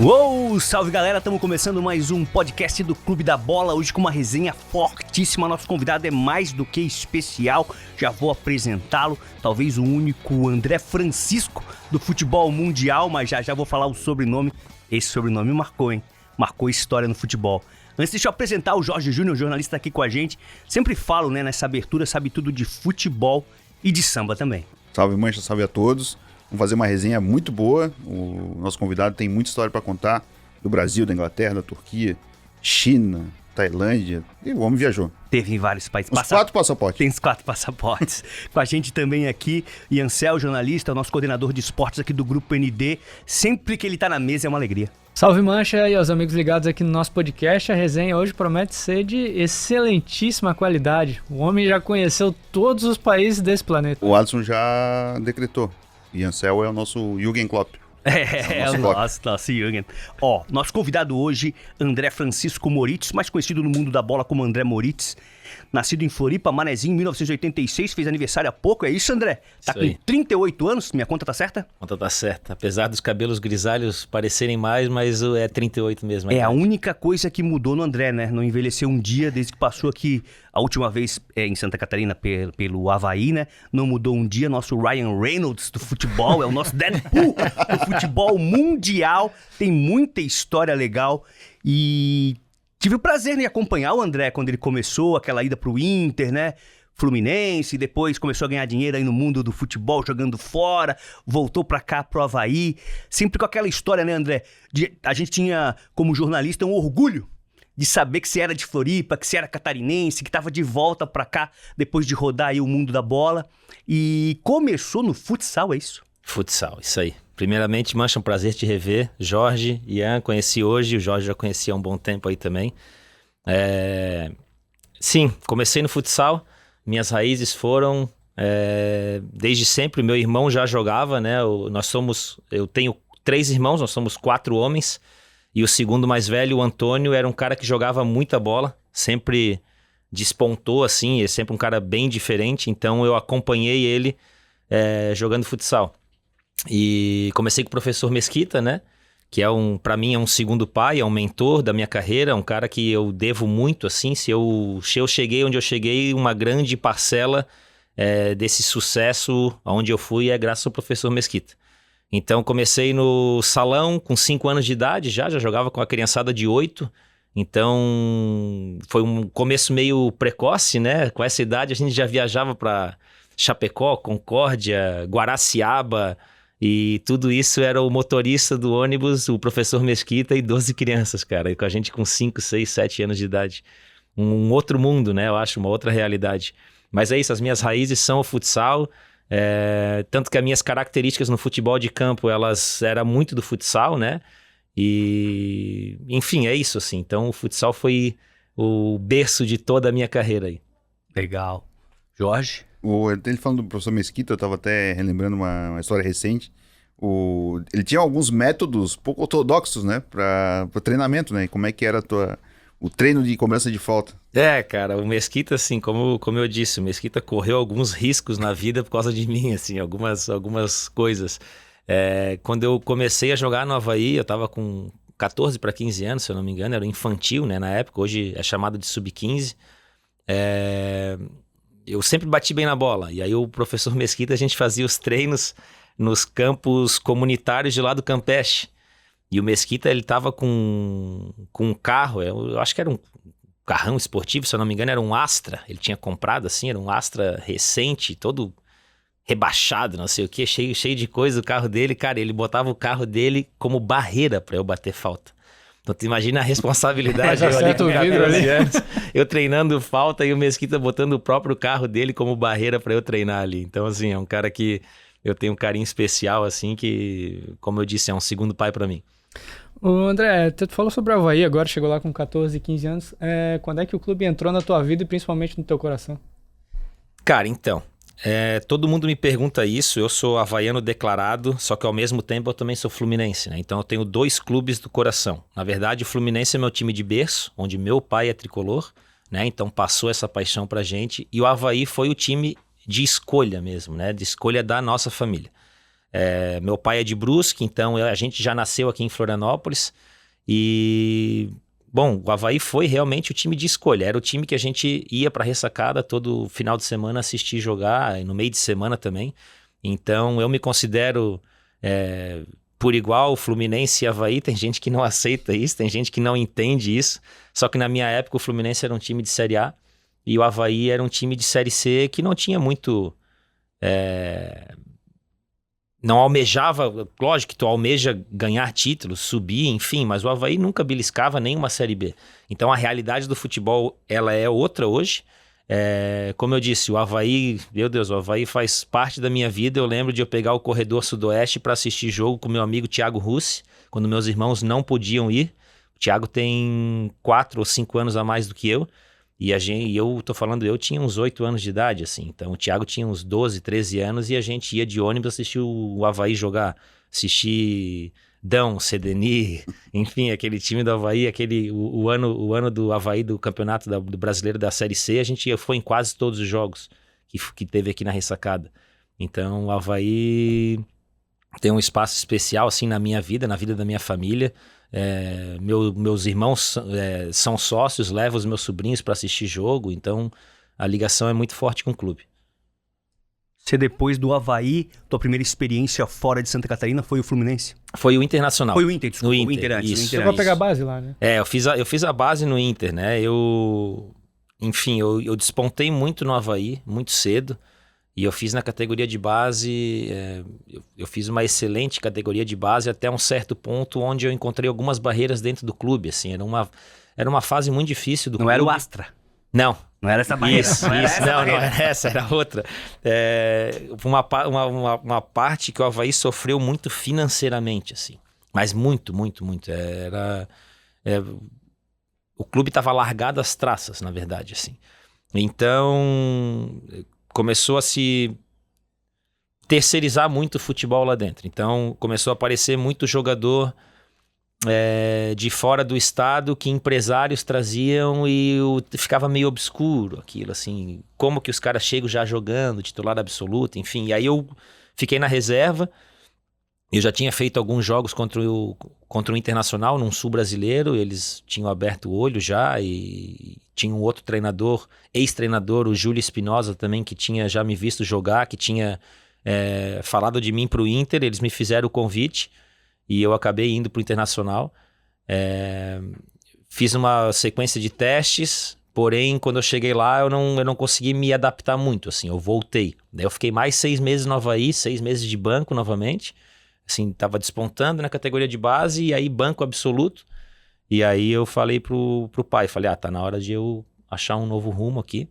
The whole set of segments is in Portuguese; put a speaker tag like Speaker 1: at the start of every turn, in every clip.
Speaker 1: Uou, salve galera, estamos começando mais um podcast do Clube da Bola, hoje com uma resenha fortíssima. Nosso convidado é mais do que especial, já vou apresentá-lo, talvez o único André Francisco do futebol mundial, mas já vou falar o sobrenome. Esse sobrenome marcou, hein? Marcou história no futebol. Antes de eu apresentar o Jorge Júnior, jornalista aqui com a gente, sempre falo, né, nessa abertura, sabe tudo de futebol e de samba também.
Speaker 2: Salve Mancha, salve a todos. Vamos fazer uma resenha muito boa. O nosso convidado tem muita história para contar do Brasil, da Inglaterra, da Turquia, China, Tailândia. E o homem viajou.
Speaker 1: Teve em vários países.
Speaker 2: Uns 4 passaportes.
Speaker 1: Tem uns 4 passaportes. Com a gente também aqui, Iancel, jornalista, o nosso coordenador de esportes aqui do Grupo ND. Sempre que ele tá na mesa é uma alegria.
Speaker 3: Salve Mancha e aos amigos ligados aqui no nosso podcast. A resenha hoje promete ser de excelentíssima qualidade. O homem já conheceu todos os países desse planeta.
Speaker 2: O Alisson já decretou. Iancel é o nosso Jürgen Klopp.
Speaker 1: É o nosso Jürgen. Ó, nosso convidado hoje, André Francisco Moritz, mais conhecido no mundo da bola como André Moritz. Nascido em Floripa, Manezinho, em 1986, fez aniversário há pouco, é isso, André? Tá com 38 anos, minha conta tá certa?
Speaker 4: A conta tá certa, apesar dos cabelos grisalhos parecerem mais, mas é 38 mesmo.
Speaker 1: É a única coisa que mudou no André, né? Não envelheceu um dia desde que passou aqui a última vez em Santa Catarina pelo Avaí, né? Não mudou um dia, nosso Ryan Reynolds do futebol, é o nosso Deadpool do futebol mundial, tem muita história legal e... Tive o prazer de acompanhar o André quando ele começou aquela ida pro Inter, né? Fluminense, depois começou a ganhar dinheiro aí no mundo do futebol, jogando fora, voltou pra cá pro Avaí. Sempre com aquela história, né, André? A gente tinha, como jornalista, um orgulho de saber que você era de Floripa, que você era catarinense, que tava de volta pra cá depois de rodar aí o mundo da bola. E começou no futsal, é isso?
Speaker 4: Futsal, isso aí. Primeiramente, Mancha, um prazer te rever. Jorge, Ian, conheci hoje, o Jorge já conhecia há um bom tempo aí também. Sim, comecei no futsal, minhas raízes foram, desde sempre, meu irmão já jogava, né? Eu tenho 3 irmãos, nós somos 4 homens, e o segundo mais velho, o Antônio, era um cara que jogava muita bola, sempre despontou assim, é sempre um cara bem diferente, então eu acompanhei ele jogando futsal. E comecei com o professor Mesquita, né? Que para mim é um segundo pai, é um mentor da minha carreira, um cara que eu devo muito, assim. Se eu cheguei onde eu cheguei, uma grande parcela desse sucesso onde eu fui é graças ao professor Mesquita. Então comecei no salão com 5 anos de idade, já jogava com a criançada de 8. Então foi um começo meio precoce, né? Com essa idade a gente já viajava para Chapecó, Concórdia, Guaraciaba... E tudo isso era o motorista do ônibus, o professor Mesquita e 12 crianças, cara. E com a gente com 5, 6, 7 anos de idade. Um outro mundo, né? Eu acho, uma outra realidade. Mas é isso, as minhas raízes são o futsal. Tanto que as minhas características no futebol de campo, elas eram muito do futsal, né? E, enfim, é isso, assim. Então, o futsal foi o berço de toda a minha carreira aí.
Speaker 1: Legal. Jorge?
Speaker 2: Ele falando do professor Mesquita, eu estava até relembrando uma história recente. Ele tinha alguns métodos pouco ortodoxos, né, para treinamento, né? Como é que era o treino de cobrança de falta?
Speaker 4: Cara, o Mesquita, assim, como eu disse, o Mesquita correu alguns riscos na vida por causa de mim, assim, algumas coisas. Quando eu comecei a jogar no Avaí, eu estava com 14 para 15 anos, se eu não me engano, era infantil, né, na época, hoje é chamado de sub-15. Eu sempre bati bem na bola, e aí o professor Mesquita, a gente fazia os treinos nos campos comunitários de lá do Campeche, e o Mesquita, ele tava com um carro, eu acho que era um carrão esportivo, se eu não me engano, era um Astra, ele tinha comprado assim, era um Astra recente, todo rebaixado, não sei o que, cheio de coisa o carro dele, cara, ele botava o carro dele como barreira para eu bater falta. Então tu imagina a responsabilidade, eu ali com 14 anos, eu treinando falta e o Mesquita botando o próprio carro dele como barreira para eu treinar ali. Então assim, é um cara que eu tenho um carinho especial, assim, que, como eu disse, é um segundo pai para mim.
Speaker 3: O André, tu falou sobre o Avaí, agora chegou lá com 14, 15 anos. Quando é que o clube entrou na tua vida e principalmente no teu coração?
Speaker 4: Cara, então, todo mundo me pergunta isso, eu sou havaiano declarado, só que ao mesmo tempo eu também sou fluminense, né? Então eu tenho 2 clubes do coração. Na verdade, o Fluminense é meu time de berço, onde meu pai é tricolor, né? Então passou essa paixão pra gente. E o Avaí foi o time de escolha mesmo, né? De escolha da nossa família. Meu pai é de Brusque, então a gente já nasceu aqui em Florianópolis. E, bom, o Avaí foi realmente o time de escolha. Era o time que a gente ia para ressacada todo final de semana assistir jogar, e no meio de semana também. Então eu me considero por igual Fluminense e Avaí. Tem gente que não aceita isso, tem gente que não entende isso. Só que na minha época o Fluminense era um time de Série A e o Avaí era um time de Série C que não tinha muito... Não almejava, lógico que tu almeja ganhar títulos, subir, enfim, mas o Avaí nunca beliscava nenhuma Série B. Então a realidade do futebol, ela é outra hoje. Como eu disse, o Avaí, meu Deus, o Avaí faz parte da minha vida. Eu lembro de eu pegar o corredor sudoeste para assistir jogo com meu amigo Thiago Russi, quando meus irmãos não podiam ir. O Thiago tem 4 ou 5 anos a mais do que eu. E eu tô falando, eu tinha uns 8 anos de idade, assim. Então o Thiago tinha uns 12, 13 anos e a gente ia de ônibus assistir o Avaí jogar. Assistir Dão, Cedeni, enfim, aquele time do Avaí, o ano do Avaí do campeonato do brasileiro da Série C, a gente foi em quase todos os jogos que teve aqui na ressacada. Então o Avaí tem um espaço especial, assim, na minha vida, na vida da minha família. Meus irmãos são sócios, levam os meus sobrinhos para assistir jogo, então a ligação é muito forte com o clube.
Speaker 1: Você, depois do Avaí, tua primeira experiência fora de Santa Catarina foi o Fluminense?
Speaker 4: Foi o Internacional.
Speaker 1: Foi o Inter, desculpa.
Speaker 4: No
Speaker 1: O Inter antes.
Speaker 4: isso.
Speaker 1: O Inter
Speaker 3: Chegou a
Speaker 1: antes.
Speaker 3: pegar a base lá, né?
Speaker 4: Eu fiz a base no Inter, né? Enfim, eu despontei muito no Avaí, muito cedo. E eu fiz na categoria de base, eu fiz uma excelente categoria de base até um certo ponto onde eu encontrei algumas barreiras dentro do clube, assim. Era uma fase muito difícil do clube.
Speaker 1: Não era o Astra.
Speaker 4: Não.
Speaker 1: Não era essa barreira.
Speaker 4: Isso,
Speaker 1: não era
Speaker 4: isso.
Speaker 1: essa
Speaker 4: Não
Speaker 1: barreira.
Speaker 4: era essa, era outra. Uma parte que o Avaí sofreu muito financeiramente, assim. Mas muito, muito, muito. O clube estava largado às traças, na verdade, assim. Então, começou a se terceirizar muito o futebol lá dentro. Então, começou a aparecer muito jogador de fora do estado que empresários traziam e ficava meio obscuro aquilo, assim. Como que os caras chegam já jogando, titular absoluto, enfim. E aí eu fiquei na reserva. Eu já tinha feito alguns jogos contra o Internacional, num sul brasileiro. Eles tinham aberto o olho já e tinha um outro treinador, ex-treinador, o Júlio Espinosa também, que tinha já me visto jogar, que tinha falado de mim pro Inter. Eles me fizeram o convite e eu acabei indo pro Internacional. Fiz uma sequência de testes, porém, quando eu cheguei lá, eu não consegui me adaptar muito, assim. Eu voltei. Daí eu fiquei mais 6 meses no Avaí, 6 meses de banco novamente. Assim, tava despontando na categoria de base e aí banco absoluto. E aí eu falei pro pai, falei, tá na hora de eu achar um novo rumo aqui.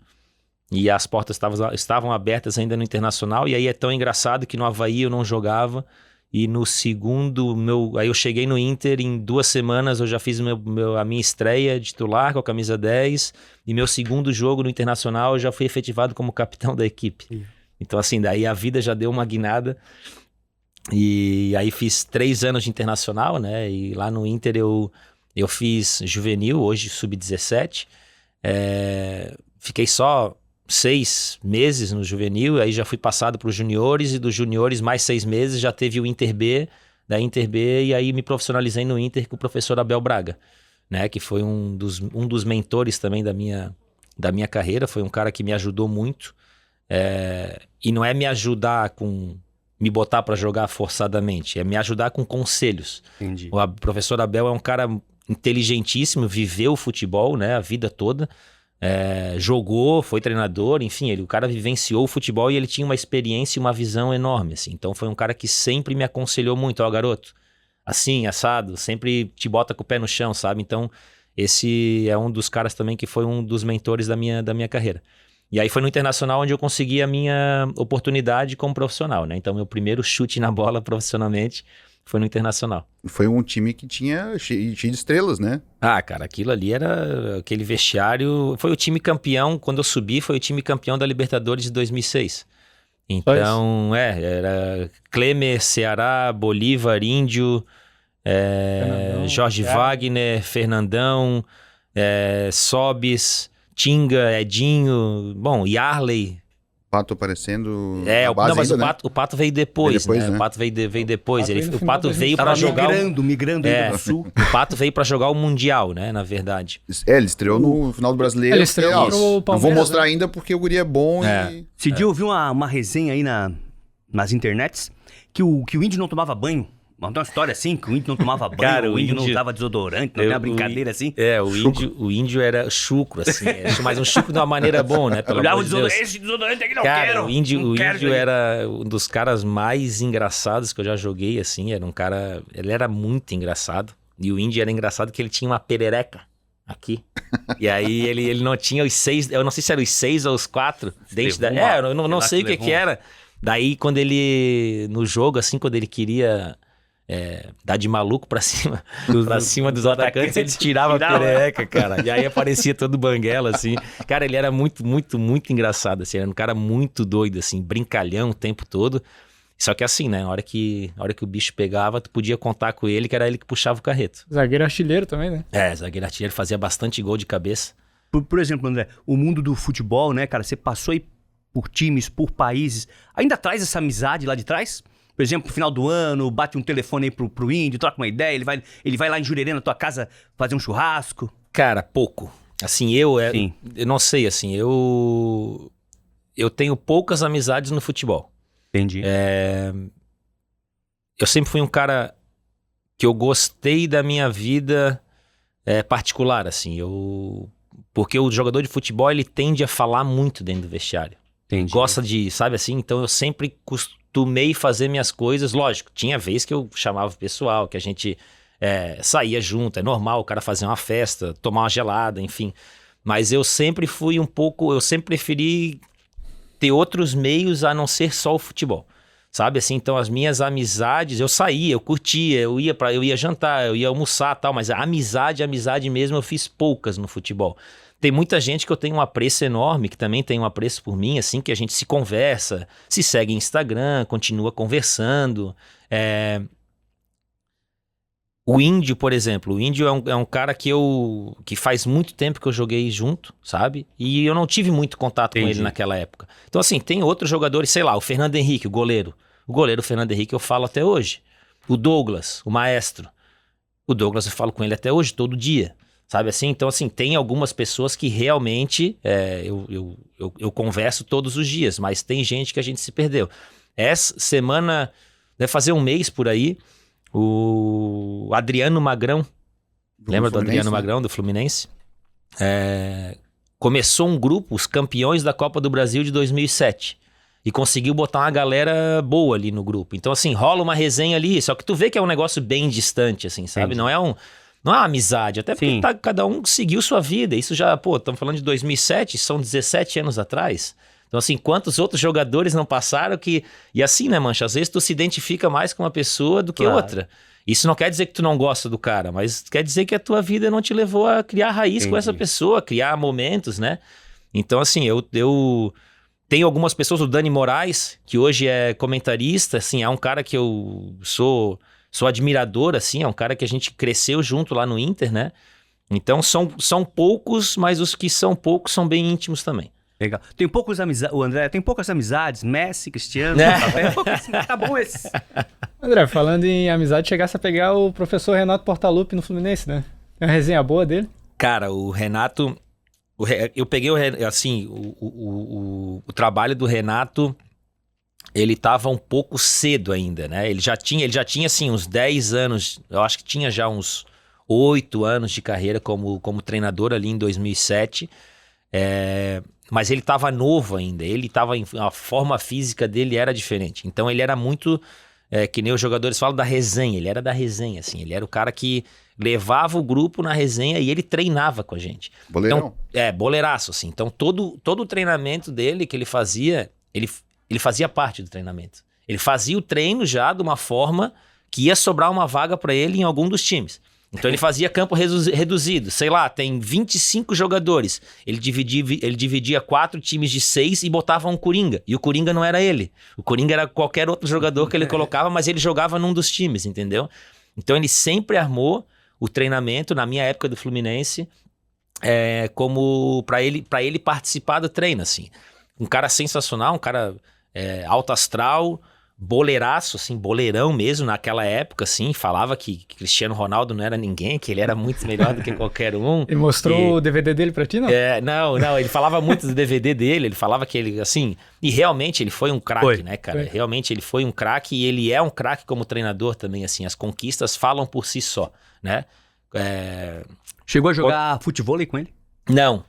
Speaker 4: E as portas estavam abertas ainda no Internacional. E aí é tão engraçado que no Avaí eu não jogava. E no segundo, aí eu cheguei no Inter, em 2 semanas eu já fiz a minha estreia de titular com a camisa 10. E meu segundo jogo no Internacional eu já fui efetivado como capitão da equipe. Então assim, daí a vida já deu uma guinada. E aí fiz 3 anos de Internacional, né? E lá no Inter eu fiz juvenil, hoje sub-17. Fiquei só 6 meses no juvenil, aí já fui passado para os juniores, e dos juniores mais 6 meses já teve o Inter B, da Inter B, e aí me profissionalizei no Inter com o professor Abel Braga, né? Que foi um dos mentores também da minha carreira, foi um cara que me ajudou muito. E não é me ajudar com... me botar para jogar forçadamente, é me ajudar com conselhos.
Speaker 1: Entendi.
Speaker 4: O professor Abel é um cara inteligentíssimo, viveu o futebol, né, a vida toda, jogou, foi treinador, enfim, o cara vivenciou o futebol e ele tinha uma experiência e uma visão enorme, assim. Então foi um cara que sempre me aconselhou muito, garoto, assim, assado, sempre te bota com o pé no chão, sabe? Então esse é um dos caras também que foi um dos mentores da minha carreira. E aí foi no Internacional onde eu consegui a minha oportunidade como profissional, né? Então meu primeiro chute na bola profissionalmente foi no Internacional.
Speaker 2: Foi um time que tinha cheio de estrelas, né?
Speaker 4: Cara, aquilo ali era aquele vestiário... Foi o time campeão, quando eu subi, foi o time campeão da Libertadores de 2006. Então, era Klemer, Ceará, Bolívar, Índio, Jorge Wagner, Fernandão, Sobis... Tinga, Edinho, bom, Yarley,
Speaker 2: Pato aparecendo.
Speaker 4: Não, mas
Speaker 2: ainda,
Speaker 4: o Pato veio depois,
Speaker 2: Veio depois,
Speaker 4: né?
Speaker 2: né?
Speaker 4: O Pato veio depois.
Speaker 3: Pato veio no
Speaker 4: O
Speaker 3: final
Speaker 4: Pato
Speaker 3: de
Speaker 4: veio
Speaker 1: Tava
Speaker 4: pra jogar.
Speaker 1: migrando ainda pro Sul.
Speaker 4: O Pato veio pra jogar o Mundial, né? Na verdade.
Speaker 2: Ele estreou no final do Brasileiro.
Speaker 3: Ele estreou
Speaker 2: Não,
Speaker 3: pro
Speaker 2: não
Speaker 3: Palmeiras,
Speaker 2: vou mostrar
Speaker 3: né?
Speaker 2: ainda porque o guri é bom e...
Speaker 1: Esse dia eu vi uma resenha aí nas internets que o índio não tomava banho. Mas tem uma história assim, que o índio não tomava banho,
Speaker 4: Cara,
Speaker 1: o índio não usava desodorante, não tem uma brincadeira assim.
Speaker 4: O índio era chucro, assim. Mas um chucro de uma maneira boa, né? Pelo
Speaker 1: Olhava o
Speaker 4: amor de Deus.
Speaker 1: desodorante, esse desodorante aqui não
Speaker 4: Cara,
Speaker 1: quero.
Speaker 4: o índio
Speaker 1: isso aí.
Speaker 4: era um dos caras mais engraçados que eu já joguei, assim. Era um cara... Ele era muito engraçado. E o índio era engraçado que ele tinha uma perereca aqui. E aí ele não tinha os 6... Eu não sei se eram os 6 ou os 4 dentes da... eu não sei o que era. Daí, quando ele... No jogo, assim, quando ele queria... dar de maluco pra cima dos atacantes, ele tirava a perereca, cara. E aí aparecia todo banguela, assim. Cara, ele era muito, muito, muito engraçado, assim. Era um cara muito doido, assim, brincalhão o tempo todo. Só que assim, né? Na hora que o bicho pegava, tu podia contar com ele, que era ele que puxava o carreto.
Speaker 3: Zagueiro artilheiro também, né?
Speaker 4: Zagueiro artilheiro, fazia bastante gol de cabeça.
Speaker 1: Por exemplo, André, o mundo do futebol, né, cara? Você passou aí por times, por países. Ainda traz essa amizade lá de trás? Por exemplo, no final do ano, bate um telefone aí pro índio, troca uma ideia, ele vai lá em Jurerê, na tua casa, fazer um churrasco.
Speaker 4: Cara, pouco. Assim, eu não sei, assim, eu tenho poucas amizades no futebol.
Speaker 1: Entendi.
Speaker 4: Eu sempre fui um cara que eu gostei da minha vida particular, assim, porque o jogador de futebol, ele tende a falar muito dentro do vestiário.
Speaker 1: Entendi.
Speaker 4: Gosta de, sabe assim, então eu sempre costumei fazer minhas coisas, lógico, tinha vez que eu chamava o pessoal, que a gente saía junto, é normal o cara fazer uma festa, tomar uma gelada, enfim, mas eu sempre fui eu sempre preferi ter outros meios a não ser só o futebol, sabe assim, então as minhas amizades, eu saía, eu curtia, eu ia jantar, eu ia almoçar e tal, mas a amizade mesmo eu fiz poucas no futebol. Tem muita gente que eu tenho um apreço enorme, que também tem um apreço por mim, assim, que a gente se conversa, se segue em Instagram, continua conversando. O Índio, por exemplo, o Índio é um cara que faz muito tempo que eu joguei junto, sabe? E eu não tive muito contato com ele naquela época. Então, assim, tem outros jogadores, sei lá, o Fernando Henrique, o goleiro. O goleiro Fernando Henrique eu falo até hoje. O Douglas, o maestro. O Douglas eu falo com ele até hoje, todo dia. Sabe assim? Então, assim, tem algumas pessoas que realmente eu converso todos os dias, mas tem gente que a gente se perdeu. Essa semana, deve fazer um mês por aí, o Adriano Magrão, lembra do Adriano Magrão, do Fluminense? Começou um grupo, os campeões da Copa do Brasil de 2007. E conseguiu botar uma galera boa ali no grupo. Então, assim, rola uma resenha ali, só que tu vê que é um negócio bem distante, assim, sabe?
Speaker 1: Entendi.
Speaker 4: Não é uma amizade, até porque cada um seguiu sua vida. Isso já, estamos falando de 2007, são 17 anos atrás. Então, assim, quantos outros jogadores não passaram que... E assim, né, Mancha? Às vezes tu se identifica mais com uma pessoa do que outra. Isso não quer dizer que tu não gosta do cara, mas quer dizer que a tua vida não te levou a criar raiz com essa pessoa, criar momentos, né? Então, assim, eu tenho algumas pessoas, o Dani Moraes, que hoje é comentarista, assim, é um cara que eu sou admirador, assim, é um cara que a gente cresceu junto lá no Inter, né? Então são poucos, mas os que são poucos são bem íntimos também.
Speaker 1: Legal. Tem poucos amizades, o André tem poucas amizades, Messi, Cristiano, tá bom esse.
Speaker 3: André, falando em amizade, chegasse a pegar o professor Renato Portaluppi no Fluminense, né? Tem uma resenha boa dele?
Speaker 4: Cara, o Renato... Eu peguei, assim, o trabalho do Renato... Ele estava um pouco cedo ainda, né? Ele já tinha assim, uns 10 anos, eu acho que tinha já uns 8 anos de carreira como treinador ali em 2007. Mas ele estava novo ainda, a forma física dele era diferente. Então ele era muito, que nem os jogadores falam, da resenha. Ele era da resenha, assim. Ele era o cara que levava o grupo na resenha e ele treinava com a gente.
Speaker 2: Boleirão.
Speaker 4: Então, boleiraço, assim. Então todo o treinamento dele que ele fazia, ele fazia parte do treinamento. Ele fazia o treino já de uma forma que ia sobrar uma vaga para ele em algum dos times. Então ele fazia campo reduzido. Sei lá, tem 25 jogadores. Ele dividia 4 times de 6 e botava um Coringa. E o Coringa não era ele. O Coringa era qualquer outro jogador que ele colocava, mas ele jogava num dos times, entendeu? Então ele sempre armou o treinamento, na minha época do Fluminense, como para ele participar do treino, assim. um cara sensacional, um cara alto astral, boleiraço, assim, boleirão mesmo naquela época, assim, falava que Cristiano Ronaldo não era ninguém, que ele era muito melhor do que qualquer um.
Speaker 3: Ele mostrou o DVD dele pra ti, não?
Speaker 4: Não, ele falava muito do DVD dele, ele falava que ele, assim, e realmente ele foi um craque, né, cara?
Speaker 3: Foi.
Speaker 4: Realmente ele foi um craque e ele é um craque como treinador também, assim, as conquistas falam por si só, né?
Speaker 1: Chegou a jogar futevôlei com ele?
Speaker 4: Não.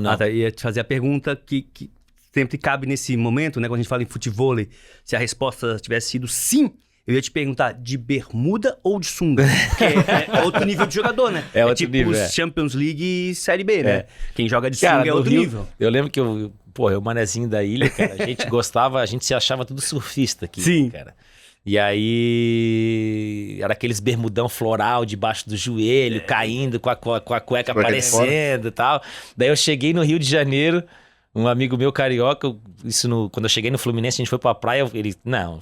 Speaker 1: Ah, tá, ia te fazer a pergunta que sempre cabe nesse momento, né? Quando a gente fala em futevôlei, se a resposta tivesse sido sim, eu ia te perguntar de bermuda ou de sunga? Porque é outro nível de jogador, né?
Speaker 4: É outro
Speaker 1: tipo
Speaker 4: nível,
Speaker 1: os Champions League e Série B, né? Quem joga de
Speaker 4: Cara,
Speaker 1: sunga é
Speaker 4: no
Speaker 1: outro
Speaker 4: Rio,
Speaker 1: nível.
Speaker 4: Eu lembro que eu manezinho da ilha, cara, a gente gostava, a gente se achava tudo surfista aqui,
Speaker 1: Sim.
Speaker 4: cara. E aí era aqueles bermudão floral debaixo do joelho, caindo com a cueca aparecendo e tal. Daí eu cheguei no Rio de Janeiro, um amigo meu carioca, quando eu cheguei no Fluminense, a gente foi pra praia, ele falou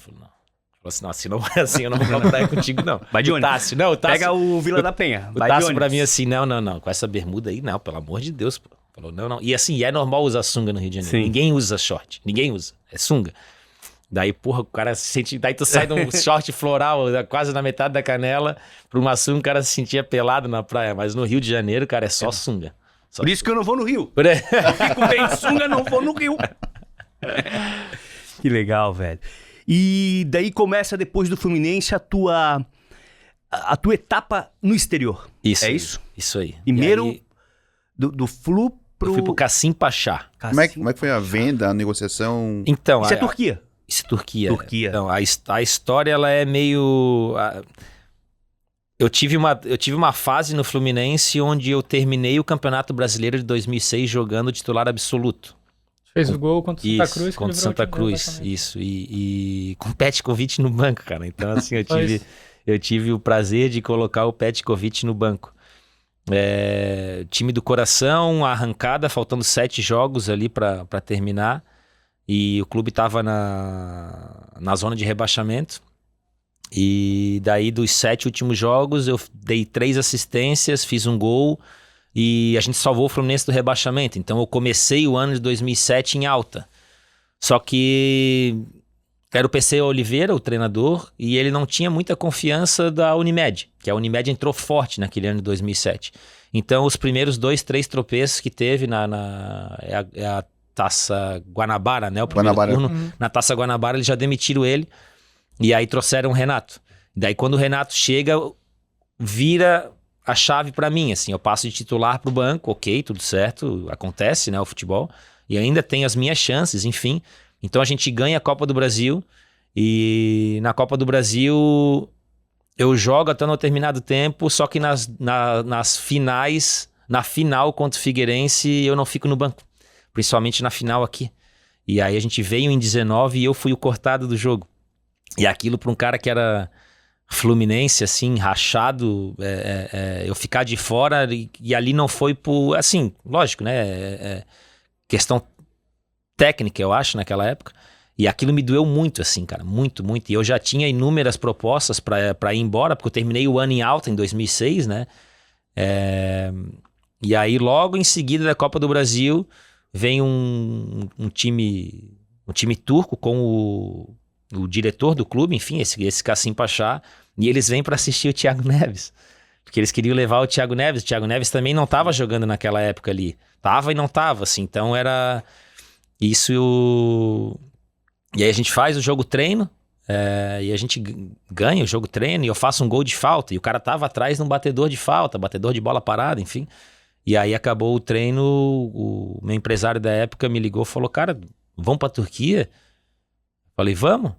Speaker 4: assim, não vai assim, eu não vou pra praia contigo, não.
Speaker 1: Vai de
Speaker 4: O
Speaker 1: ônibus.
Speaker 4: Tássio,
Speaker 1: Pega o Vila da Penha.
Speaker 4: O
Speaker 1: Vai de
Speaker 4: Tássio
Speaker 1: ônibus.
Speaker 4: pra mim assim, não, com essa bermuda aí, não, pelo amor de Deus, pô. Falou, não. E assim, é normal usar sunga no Rio de Janeiro.
Speaker 1: Sim.
Speaker 4: Ninguém usa short, ninguém usa, é sunga. Daí, porra, o cara se sente. Daí tu sai de um short floral, quase na metade da canela, pra uma sunga, o cara se sentia pelado na praia. Mas no Rio de Janeiro, cara, é só sunga. Só
Speaker 1: Por isso que eu não vou no Rio.
Speaker 4: sunga.
Speaker 1: Eu fico bem de sunga, não vou no Rio. Que legal, velho. E daí começa, depois do Fluminense, a tua etapa no exterior.
Speaker 4: Isso
Speaker 1: É
Speaker 4: aí,
Speaker 1: isso?
Speaker 4: Isso aí.
Speaker 1: Primeiro,
Speaker 4: E aí,
Speaker 1: do Flu pro...
Speaker 4: eu fui pro Cassim Pachá.
Speaker 2: Como é que foi a venda, a negociação?
Speaker 4: Então,
Speaker 1: Isso é Turquia.
Speaker 4: Isso é Turquia.
Speaker 1: Turquia.
Speaker 4: Então, a história, ela é meio... Eu tive uma fase no Fluminense onde eu terminei o Campeonato Brasileiro de 2006 jogando titular absoluto.
Speaker 3: Fez o gol contra o Santa Cruz. que
Speaker 4: Contra o
Speaker 3: livrou
Speaker 4: Santa
Speaker 3: time do
Speaker 4: Cruz,
Speaker 3: rebaixamento.
Speaker 4: isso. E com o Petkovic no banco, cara. Então, assim,
Speaker 3: Pois.
Speaker 4: eu tive o prazer de colocar o Petkovic no banco. Time do coração, arrancada, faltando 7 jogos ali para terminar. E o clube estava na zona de rebaixamento. E daí, dos 7 últimos jogos, eu dei 3 assistências, fiz um gol e a gente salvou o Fluminense do rebaixamento. Então, eu comecei o ano de 2007 em alta. Só que era o PC Oliveira, o treinador, e ele não tinha muita confiança da Unimed, que a Unimed entrou forte naquele ano de 2007. Então, os primeiros 2, 3 tropeços que teve é a Taça Guanabara, né? O primeiro
Speaker 2: Guanabara.
Speaker 4: turno. Na Taça Guanabara, eles já demitiram ele. E aí trouxeram o Renato. Daí quando o Renato chega, vira a chave pra mim, assim. Eu passo de titular pro banco, ok, tudo certo, acontece, né, o futebol. E ainda tenho as minhas chances, enfim. Então a gente ganha a Copa do Brasil. E na Copa do Brasil eu jogo até um determinado tempo, só que nas finais, na final contra o Figueirense, eu não fico no banco. Principalmente na final aqui. E aí a gente veio em 19 e eu fui o cortado do jogo. E aquilo para um cara que era fluminense, assim, rachado, eu ficar de fora e ali não foi por... Assim, lógico, né? Questão técnica, eu acho, naquela época. E aquilo me doeu muito, assim, cara. Muito, muito. E eu já tinha inúmeras propostas para ir embora, porque eu terminei o ano em alta, em 2006, né? E aí, logo em seguida da Copa do Brasil, vem um time turco com o diretor do clube, enfim, esse Cassim Pachá, e eles vêm para assistir o Thiago Neves. Porque eles queriam levar o Thiago Neves. O Thiago Neves também não estava jogando naquela época ali. Tava e não tava, assim. Então era isso. E aí a gente faz o jogo treino, e a gente ganha o jogo treino, e eu faço um gol de falta. E o cara tava atrás num batedor de falta, batedor de bola parada, enfim. E aí acabou o treino, o meu empresário da época me ligou e falou, cara, vamos pra Turquia? Falei, vamos.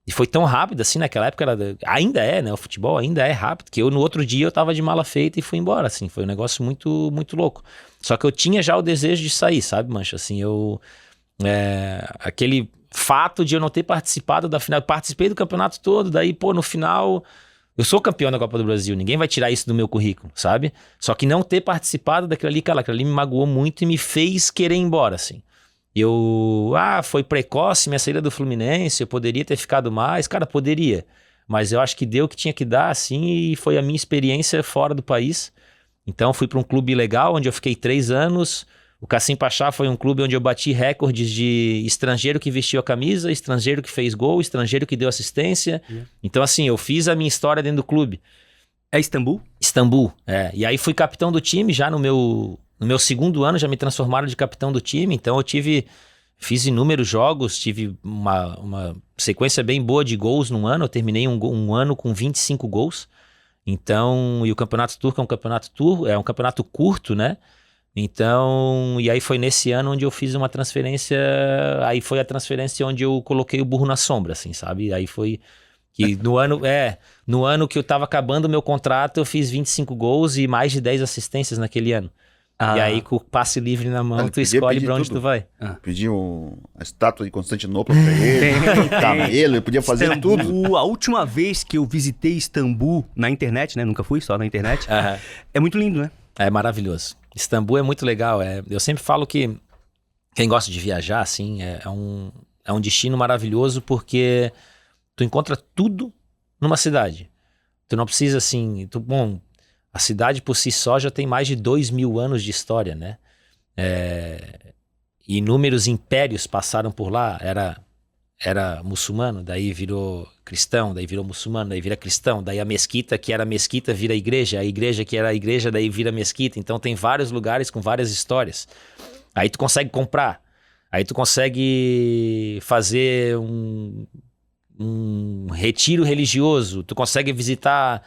Speaker 4: E foi tão rápido assim, naquela época ainda é, né? O futebol ainda é rápido, que no outro dia eu tava de mala feita e fui embora, assim. Foi um negócio muito, muito louco. Só que eu tinha já o desejo de sair, sabe, Mancha? Assim, aquele fato de eu não ter participado da final. Eu participei do campeonato todo, daí, pô, no final... Eu sou campeão da Copa do Brasil, ninguém vai tirar isso do meu currículo, sabe? Só que não ter participado daquilo ali, cara, aquilo ali me magoou muito e me fez querer ir embora, assim. Foi precoce minha saída do Fluminense, eu poderia ter ficado mais, cara, poderia. Mas eu acho que deu o que tinha que dar, assim, e foi a minha experiência fora do país. Então fui para um clube legal, onde eu fiquei 3 anos, O Kassim Pachá foi um clube onde eu bati recordes de estrangeiro que vestiu a camisa, estrangeiro que fez gol, estrangeiro que deu assistência. Então, assim, eu fiz a minha história dentro do clube.
Speaker 1: É Istambul?
Speaker 4: Istambul, E aí fui capitão do time já no meu segundo ano, já me transformaram de capitão do time. Então fiz inúmeros jogos, tive uma sequência bem boa de gols num ano. Eu terminei um ano com 25 gols. Então, e o campeonato turco é um campeonato curto, né? Então, e aí foi nesse ano onde eu fiz uma transferência, aí foi a transferência onde eu coloquei o burro na sombra, assim, sabe? Aí foi que no ano que eu tava acabando o meu contrato, eu fiz 25 gols e mais de 10 assistências naquele ano. E aí, com o passe livre na mão, tu escolhe pra onde tu vai.
Speaker 2: Pedi a estátua de Constantinopla pra ele, camelo, ele podia fazer
Speaker 1: Istambul,
Speaker 2: tudo.
Speaker 1: A última vez que eu visitei Istambul na internet, né? Nunca fui, só na internet. É muito lindo, né?
Speaker 4: É maravilhoso. Istambul é muito legal. Eu sempre falo que quem gosta de viajar, assim, é um destino maravilhoso porque tu encontra tudo numa cidade. Tu não precisa, assim... A cidade por si só já tem mais de 2.000 anos de história, né? Inúmeros impérios passaram por lá. Era muçulmano, daí virou cristão, daí virou muçulmano, daí vira cristão, daí a mesquita que era mesquita vira igreja, a igreja que era igreja daí vira mesquita. Então tem vários lugares com várias histórias. Aí tu consegue comprar, aí tu consegue fazer um retiro religioso, tu consegue visitar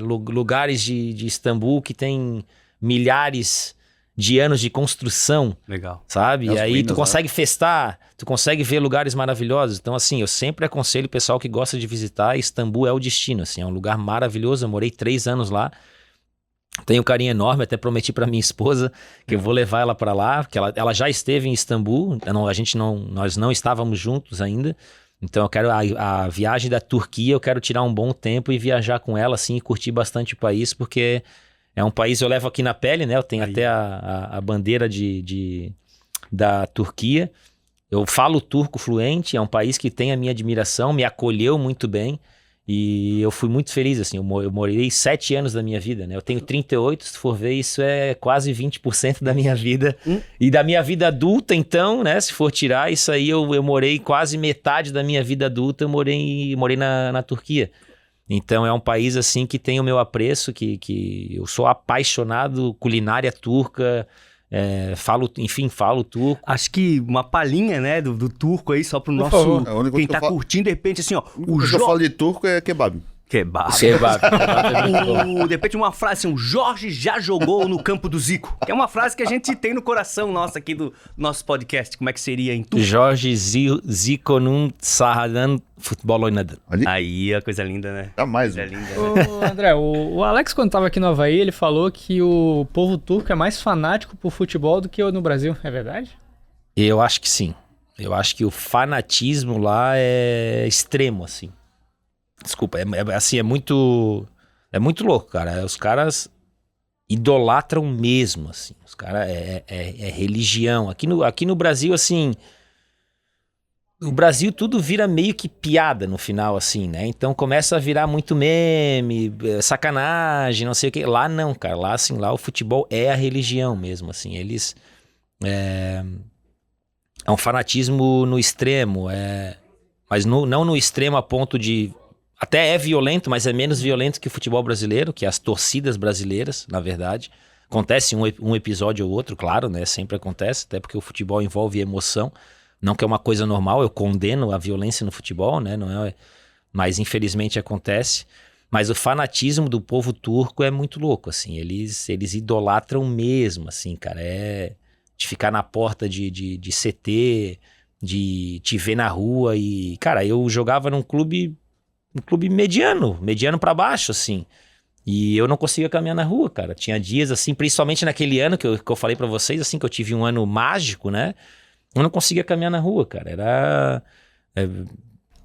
Speaker 4: lugares de Istambul que tem milhares de anos de construção.
Speaker 1: Legal.
Speaker 4: Sabe? E aí tu
Speaker 2: ruínas,
Speaker 4: consegue festar, tu consegue ver lugares maravilhosos. Então, assim, eu sempre aconselho o pessoal que gosta de visitar, Istambul é o destino, assim, é um lugar maravilhoso. Eu morei 3 anos lá. Tenho um carinho enorme, até prometi para minha esposa que eu vou levar ela para lá, porque ela já esteve em Istambul, nós não estávamos juntos ainda. Então eu quero a viagem da Turquia, eu quero tirar um bom tempo e viajar com ela, assim, e curtir bastante o país, porque é um país, eu levo aqui na pele, né? Eu tenho até a bandeira da Turquia. Eu falo turco fluente, é um país que tem a minha admiração, me acolheu muito bem. E eu fui muito feliz, assim, eu morei 7 anos da minha vida, né? Eu tenho 38, se for ver, isso é quase 20% da minha vida. E da minha vida adulta, então, né? Se for tirar, isso aí eu morei quase metade da minha vida adulta, eu morei na Turquia. Então é um país, assim, que tem o meu apreço, que eu sou apaixonado, culinária turca, falo turco.
Speaker 1: Acho que uma palhinha, né, do turco aí, só pro
Speaker 2: Por
Speaker 1: nosso...
Speaker 2: favor.
Speaker 1: Quem tá curtindo, de repente, assim, ó...
Speaker 2: O que eu falo de turco é kebab.
Speaker 1: Kebab. De repente uma frase assim, o Jorge já jogou no campo do Zico. Que é uma frase que a gente tem no coração nosso aqui do nosso podcast. Como é que seria em turco?
Speaker 4: Jorge Zico'nun sahadan futebol oynadı.
Speaker 1: Aí, a coisa linda, né?
Speaker 2: Jamais.
Speaker 1: Coisa linda, né?
Speaker 3: Ô, André, o Alex, quando tava aqui no Havaí, ele falou que o povo turco é mais fanático por futebol do que no Brasil. É verdade?
Speaker 4: Eu acho que sim. Eu acho que o fanatismo lá é extremo, assim. Desculpa, é muito louco, cara. Os caras idolatram mesmo, assim. Os caras é religião. Aqui no Brasil, assim, o Brasil tudo vira meio que piada no final, assim, né? Então começa a virar muito meme, sacanagem, não sei o quê. Lá não, cara. Lá, assim, lá o futebol é a religião mesmo, assim. Eles... É um fanatismo no extremo, mas não no extremo a ponto de... Até é violento, mas é menos violento que o futebol brasileiro, que as torcidas brasileiras, na verdade. Acontece um episódio ou outro, claro, né? Sempre acontece, até porque o futebol envolve emoção. Não que é uma coisa normal, eu condeno a violência no futebol, né? Não é, mas infelizmente acontece. Mas o fanatismo do povo turco é muito louco, assim. Eles idolatram mesmo, assim, cara. De ficar na porta de CT, de te ver na rua. E, cara, eu jogava num clube mediano pra baixo, assim. E eu não conseguia caminhar na rua, cara. Tinha dias, assim, principalmente naquele ano que eu falei pra vocês, assim, que eu tive um ano mágico, né? Eu não conseguia caminhar na rua, cara. Era...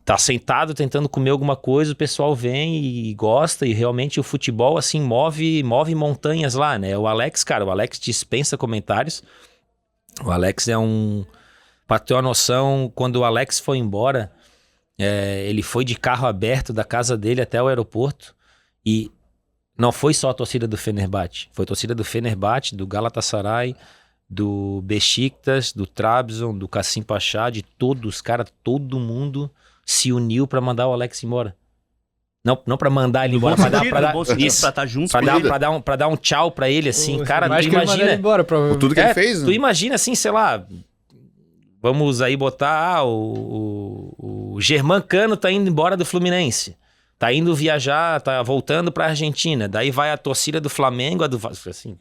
Speaker 4: tá sentado tentando comer alguma coisa, o pessoal vem e gosta, e realmente o futebol, assim, move montanhas lá, né? O Alex dispensa comentários. O Alex pra ter uma noção, quando o Alex foi embora, ele foi de carro aberto da casa dele até o aeroporto, e não foi só a torcida do Fenerbahçe, foi a torcida do Fenerbahçe, do Galatasaray, do Besiktas, do Trabzon, do Kassim Pachá, de todos, cara, todo mundo se uniu pra mandar o Alex embora. Não pra mandar ele embora, pra dar isso,
Speaker 1: pra estar junto.
Speaker 4: pra dar um tchau pra ele, assim, cara,
Speaker 3: acho
Speaker 4: tu
Speaker 3: que ele mandou ele
Speaker 4: imagina...
Speaker 3: embora,
Speaker 2: Por tudo que ele fez,
Speaker 4: Tu
Speaker 2: né?
Speaker 4: imagina, assim, sei lá, vamos aí botar, o Germán Cano tá indo embora do Fluminense, tá indo viajar, tá voltando pra Argentina, daí vai a torcida do Flamengo, a do Vasco, assim...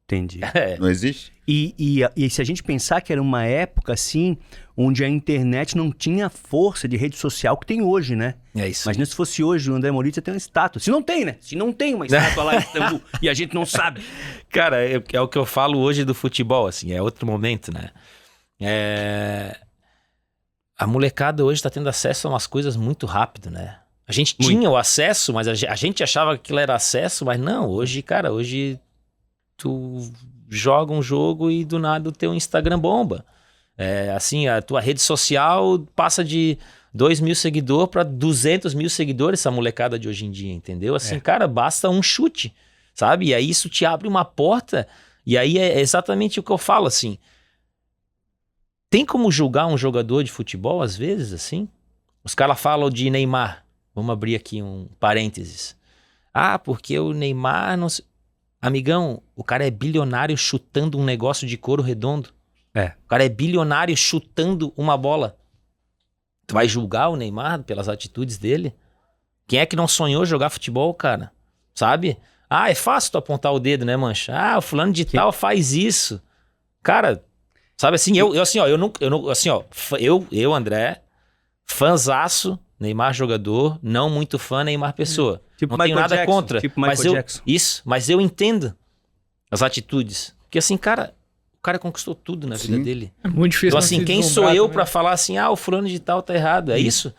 Speaker 1: Entendi.
Speaker 2: Não existe?
Speaker 1: E se a gente pensar que era uma época, assim, onde a internet não tinha a força de rede social que tem hoje, né?
Speaker 4: É isso.
Speaker 1: Imagina se fosse hoje, o André Moritz ia ter uma estátua. Se não tem, né? Se não tem uma estátua lá em Istambul e a gente não sabe.
Speaker 4: Cara, é o que eu falo hoje do futebol, assim, é outro momento, né? A molecada hoje tá tendo acesso a umas coisas muito rápido, né? A gente tinha o acesso, mas a gente achava que aquilo era acesso, mas não, hoje, cara, hoje tu joga um jogo e do nada o teu Instagram bomba. Assim, a tua rede social passa de 2.000 seguidores para 200.000 seguidores, essa molecada de hoje em dia, entendeu? Assim, cara, basta um chute, sabe? E aí isso te abre uma porta, e aí é exatamente o que eu falo, assim. Tem como julgar um jogador de futebol, às vezes, assim? Os caras falam de Neymar. Vamos abrir aqui um parênteses. Ah, porque o Neymar não... Amigão, o cara é bilionário chutando um negócio de couro redondo. O cara é bilionário chutando uma bola. Tu vai julgar o Neymar pelas atitudes dele? Quem é que não sonhou jogar futebol, cara? Sabe? Ah, é fácil tu apontar o dedo, né, mancha? Ah, o fulano de tal faz isso. Cara, sabe assim, eu, André, fãzaço, Neymar jogador, não muito fã, Neymar pessoa.
Speaker 1: Tipo
Speaker 4: não tenho
Speaker 1: Michael
Speaker 4: nada
Speaker 1: Jackson,
Speaker 4: contra.
Speaker 1: tipo Michael Jackson.
Speaker 4: Mas eu entendo as atitudes. Porque assim, cara, o cara conquistou tudo na vida dele.
Speaker 3: É muito difícil.
Speaker 4: Então
Speaker 3: não
Speaker 4: assim,
Speaker 3: se
Speaker 4: quem
Speaker 3: deslumbrar
Speaker 4: sou eu
Speaker 3: também.
Speaker 4: pra falar assim, o fulano de tal tá errado, é isso?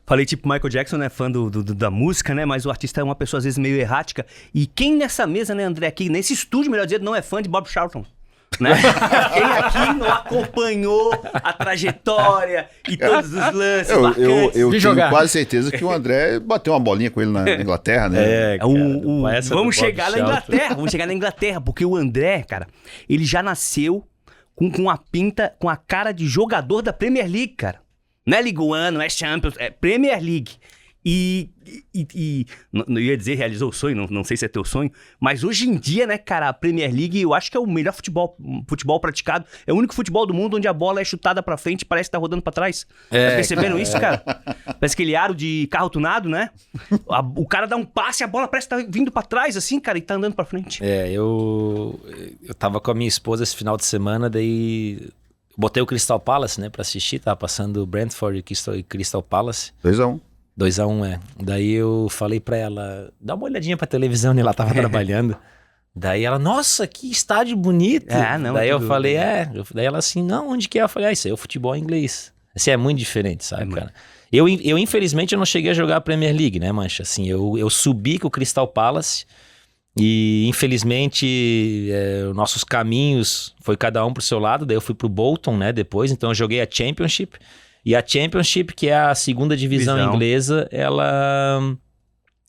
Speaker 1: Falei tipo Michael Jackson, né? Fã da música, né? Mas o artista é uma pessoa às vezes meio errática. E quem nessa mesa, né, André, aqui nesse estúdio, melhor dizendo, não é fã de Bob Charlton? Né? Quem aqui não acompanhou a trajetória e todos os lances bacanas?
Speaker 2: Eu
Speaker 3: De
Speaker 2: tenho
Speaker 3: jogar.
Speaker 2: quase certeza que o André bateu uma bolinha com ele na Inglaterra, né?
Speaker 1: Vamos chegar na Inglaterra, porque o André, cara, ele já nasceu com a pinta, com a cara de jogador da Premier League, cara. Não é League One, não é Champions, é Premier League. E não ia dizer realizou o sonho, não sei se é teu sonho, mas hoje em dia, né, cara, a Premier League eu acho que é o melhor futebol praticado. É o único futebol do mundo onde a bola é chutada pra frente e parece que tá rodando pra trás. Perceberam isso, cara? Parece aquele aro de carro tunado, né? O cara dá um passe e a bola parece que tá vindo pra trás, assim, cara, e tá andando pra frente.
Speaker 4: Eu tava com a minha esposa esse final de semana, daí botei o Crystal Palace, né, pra assistir, tava passando Brentford e Crystal Palace.
Speaker 2: 2-1.
Speaker 4: 2-1, Daí eu falei pra ela, dá uma olhadinha pra televisão, né? Ela tava trabalhando. Daí ela, nossa, que estádio bonito. Daí eu falei, Daí ela assim, não, onde que é? Eu falei, isso aí é o futebol inglês. Assim, é muito diferente, sabe, cara? Eu, infelizmente, eu não cheguei a jogar a Premier League, né, mancha? Assim, eu subi com o Crystal Palace e, infelizmente, nossos caminhos foi cada um pro seu lado. Daí eu fui pro Bolton, né, depois. Então eu joguei a Championship. E a Championship, que é a segunda divisão inglesa, ela,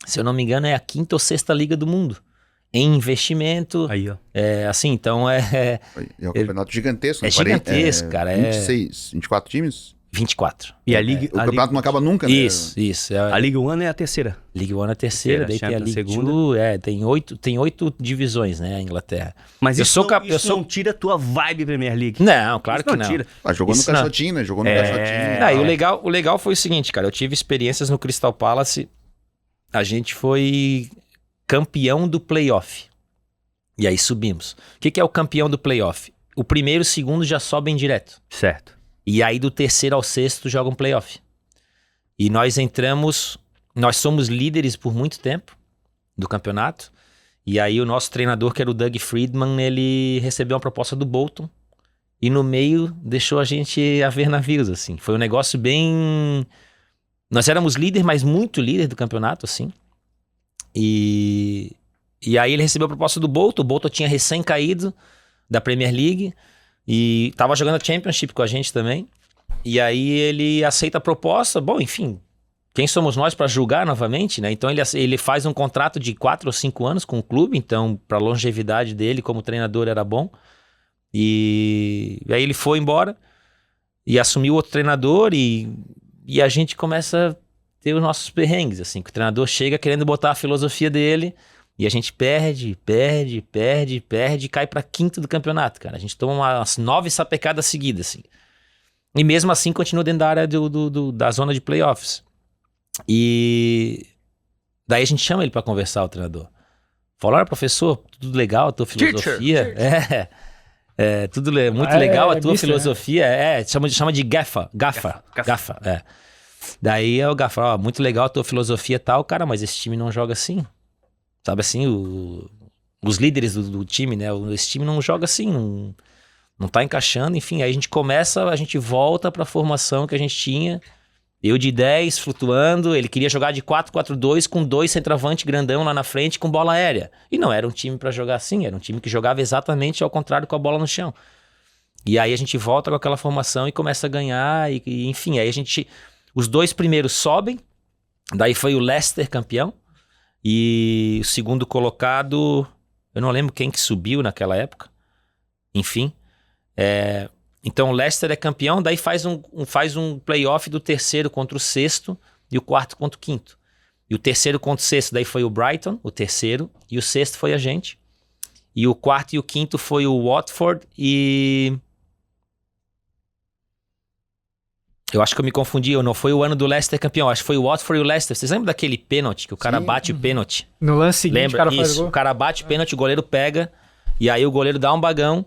Speaker 4: se eu não me engano, é a 5ª ou 6ª liga do mundo. Em investimento.
Speaker 1: Aí, ó.
Speaker 2: É um campeonato gigantesco.
Speaker 4: É gigantesco, cara.
Speaker 2: 26, 24 times.
Speaker 4: 24.
Speaker 1: E a Liga...
Speaker 2: O campeonato não acaba nunca, né?
Speaker 4: Isso.
Speaker 1: A Liga One é a terceira.
Speaker 4: League One é a terceira, daí tem a League Two, tem 8 divisões, né, a Inglaterra.
Speaker 1: Mas isso não tira a tua vibe Premier League.
Speaker 4: Não, claro que não.
Speaker 1: Tira.
Speaker 2: Jogou no caixotinho, né?
Speaker 4: E o legal foi o seguinte, cara, eu tive experiências no Crystal Palace, a gente foi campeão do playoff. E aí subimos. O que é o campeão do playoff? O primeiro e o segundo já sobem direto.
Speaker 1: Certo.
Speaker 4: E aí do terceiro ao sexto jogam playoff. E nós somos líderes por muito tempo do campeonato. E aí o nosso treinador, que era o Doug Friedman, ele recebeu uma proposta do Bolton. E no meio deixou a gente a ver navios, assim. Foi um negócio bem... Nós éramos líder, mas muito líder do campeonato, assim. E aí ele recebeu a proposta do Bolton. O Bolton tinha recém caído da Premier League. E tava jogando a Championship com a gente também. E aí ele aceita a proposta. Bom, enfim, quem somos nós para julgar novamente, né? Então ele faz um contrato de 4 ou 5 anos com o clube. Então, para a longevidade dele como treinador era bom. E aí ele foi embora e assumiu outro treinador e a gente começa a ter os nossos perrengues, assim, que o treinador chega querendo botar a filosofia dele e a gente perde e cai pra quinto do campeonato, cara. A gente toma umas 9 sapecadas seguidas, assim. E mesmo assim continua dentro da área da zona de playoffs. E daí a gente chama ele pra conversar, o treinador. Fala, olha, professor, tudo legal a tua filosofia.
Speaker 1: Teacher.
Speaker 4: Tudo muito legal a tua
Speaker 3: mister,
Speaker 4: filosofia. Chama de Gafa. Daí o Gafa, ó, muito legal a tua filosofia e tal, cara, mas esse time não joga assim. Sabe assim, os líderes do time, né? Esse time não joga assim, não tá encaixando. Enfim, aí a gente volta pra formação que a gente tinha. Eu de 10, flutuando, ele queria jogar de 4-4-2 com 2 centroavante grandão lá na frente com bola aérea. E não era um time pra jogar assim, era um time que jogava exatamente ao contrário com a bola no chão. E aí a gente volta com aquela formação e começa a ganhar, e enfim, aí os 2 primeiros sobem, daí foi o Leicester campeão, e o segundo colocado, eu não lembro quem que subiu naquela época, enfim, então o Leicester é campeão, daí faz um playoff do terceiro contra o sexto e o quarto contra o quinto. E o terceiro contra o sexto, daí foi o Brighton, o terceiro, e o sexto foi a gente. E o quarto e o quinto foi o Watford e... Eu acho que eu me confundi, não foi o ano do Leicester campeão, acho que foi o Watford e o Leicester. Vocês lembram daquele pênalti, que o cara bate o pênalti?
Speaker 3: No lance seguinte,
Speaker 4: Lembra?
Speaker 3: o cara faz
Speaker 4: Isso,
Speaker 3: gol.
Speaker 4: o cara bate o pênalti, o goleiro pega, e aí o goleiro dá um bagão,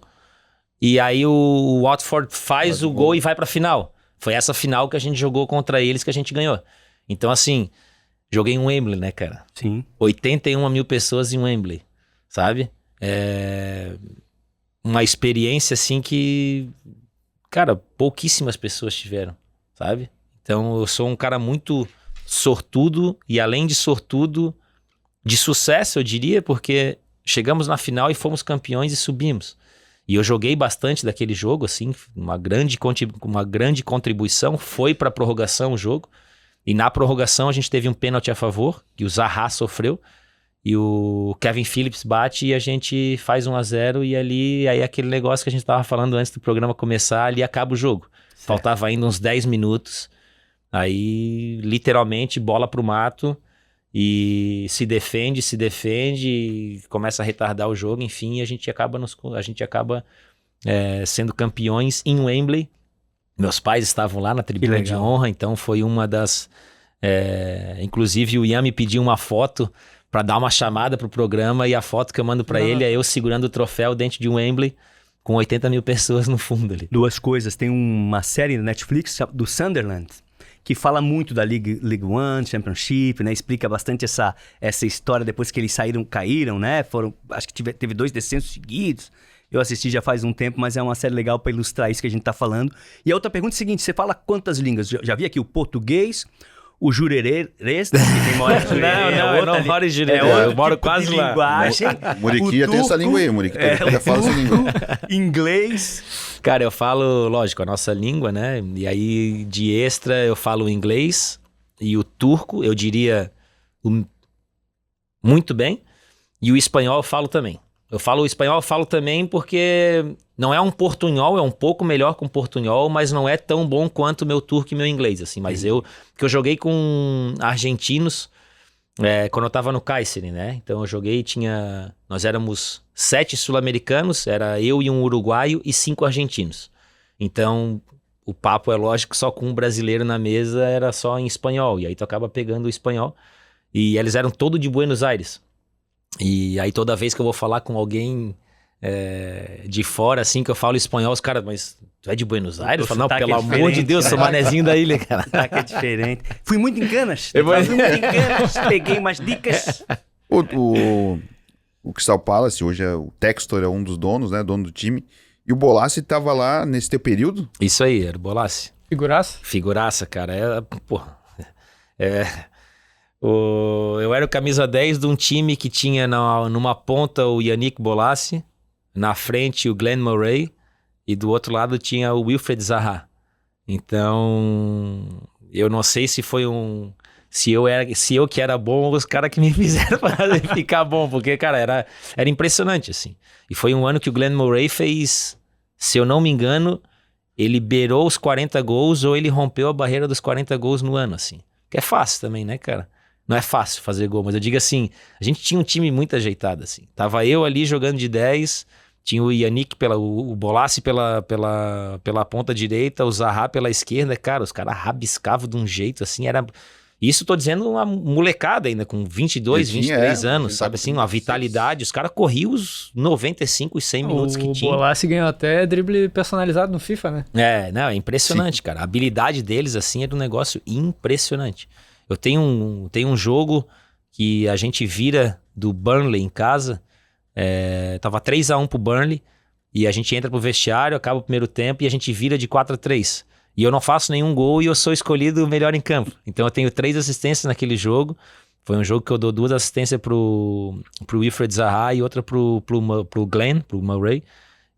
Speaker 4: e aí o Watford faz o gol e vai pra final. Foi essa final que a gente jogou contra eles que a gente ganhou. Então, assim, joguei em Wembley, né, cara?
Speaker 1: Sim.
Speaker 4: 81 mil pessoas em Wembley, sabe? Uma experiência, assim, que, cara, pouquíssimas pessoas tiveram, sabe? Então, eu sou um cara muito sortudo, e além de sortudo, de sucesso, eu diria, porque chegamos na final e fomos campeões e subimos. E eu joguei bastante daquele jogo, assim, uma grande contribuição. Foi pra prorrogação o jogo. E na prorrogação a gente teve um pênalti a favor, que o Zaha sofreu. E o Kevin Phillips bate e a gente faz 1-0. E aí aquele negócio que a gente tava falando antes do programa começar, ali acaba o jogo. Certo. Faltava ainda uns 10 minutos. Aí, literalmente, bola pro mato. E se defende, e começa a retardar o jogo, enfim, e a gente acaba sendo campeões em Wembley. Meus pais estavam lá na tribuna de honra, então foi uma das... inclusive o Ian me pediu uma foto para dar uma chamada pro programa, e a foto que eu mando para ele é eu segurando o troféu dentro de Wembley, com 80 mil pessoas no fundo ali. 2
Speaker 1: coisas, tem uma série na Netflix do Sunderland, que fala muito da League One, Championship, né? Explica bastante essa história depois que eles caíram, né? Acho que teve 2 descensos seguidos. Eu assisti já faz um tempo, mas é uma série legal para ilustrar isso que a gente tá falando. E a outra pergunta é a seguinte, você fala quantas línguas? Já vi aqui o português, o jurerês, né? Quem mora em Jurerê,
Speaker 4: eu não moro em Jurerê, eu moro tipo quase lá.
Speaker 1: Linguagem.
Speaker 2: Muriqui já tem essa língua aí, Muriqui. Já fala essa língua.
Speaker 1: Inglês.
Speaker 4: Cara, eu falo, lógico, a nossa língua, né? E aí, de extra, eu falo o inglês e o turco, eu diria muito bem. E o espanhol eu falo também. Eu falo o espanhol, eu falo também porque não é um portunhol, é um pouco melhor que um portunhol, mas não é tão bom quanto o meu turco e meu inglês, assim. Mas porque eu joguei com argentinos quando eu tava no Kayseri, né? Então eu joguei, nós éramos 7 sul-americanos, era eu e um uruguaio e 5 argentinos. Então o papo é lógico, só com um brasileiro na mesa era só em espanhol, e aí tu acaba pegando o espanhol. E eles eram todos de Buenos Aires. E aí toda vez que eu vou falar com alguém de fora, assim, que eu falo espanhol, os caras, mas tu é de Buenos Aires? Eu falo, não, pelo amor de Deus, sou manezinho da ilha, cara.
Speaker 1: É diferente. Fui muito em Canas. Fui muito em Canas, peguei umas dicas.
Speaker 2: O Crystal Palace, hoje o Textor é um dos donos, né, dono do time. E o Bolassi tava lá nesse teu período?
Speaker 4: Isso aí, era o Bolassi.
Speaker 3: Figuraça?
Speaker 4: Figuraça, cara. Eu era o camisa 10 de um time que tinha numa ponta o Yannick Bolassi, na frente o Glenn Murray e do outro lado tinha o Wilfried Zaha. Então, eu não sei se foi se eu que era bom, os caras que me fizeram para ficar bom, porque, cara, era impressionante, assim. E foi um ano que o Glenn Murray fez Se eu não me engano, ele beirou os 40 gols ou ele rompeu a barreira dos 40 gols no ano, assim. Que é fácil também, né, cara? Não é fácil fazer gol, mas eu digo assim, a gente tinha um time muito ajeitado, assim. Tava eu ali jogando de 10, tinha o Yannick, o Bolassi pela ponta direita, o Zaha pela esquerda, cara, os caras rabiscavam de um jeito, assim, era... Isso tô dizendo uma molecada ainda, com 22, 23 anos, sabe assim, uma vitalidade, os caras corriam os 95 e 100 minutos que tinham.
Speaker 3: O Bolassi ganhou até drible personalizado no FIFA, né?
Speaker 4: É impressionante, cara. A habilidade deles, assim, era um negócio impressionante. Eu tenho um jogo que a gente vira do Burnley em casa, tava 3-1 pro Burnley, e a gente entra pro vestiário, acaba o primeiro tempo, e a gente vira de 4-3. E eu não faço nenhum gol e eu sou escolhido o melhor em campo. Então eu tenho 3 assistências naquele jogo. Foi um jogo que eu dou 2 assistências pro Wilfried Zaha e outra pro Glenn, pro Murray.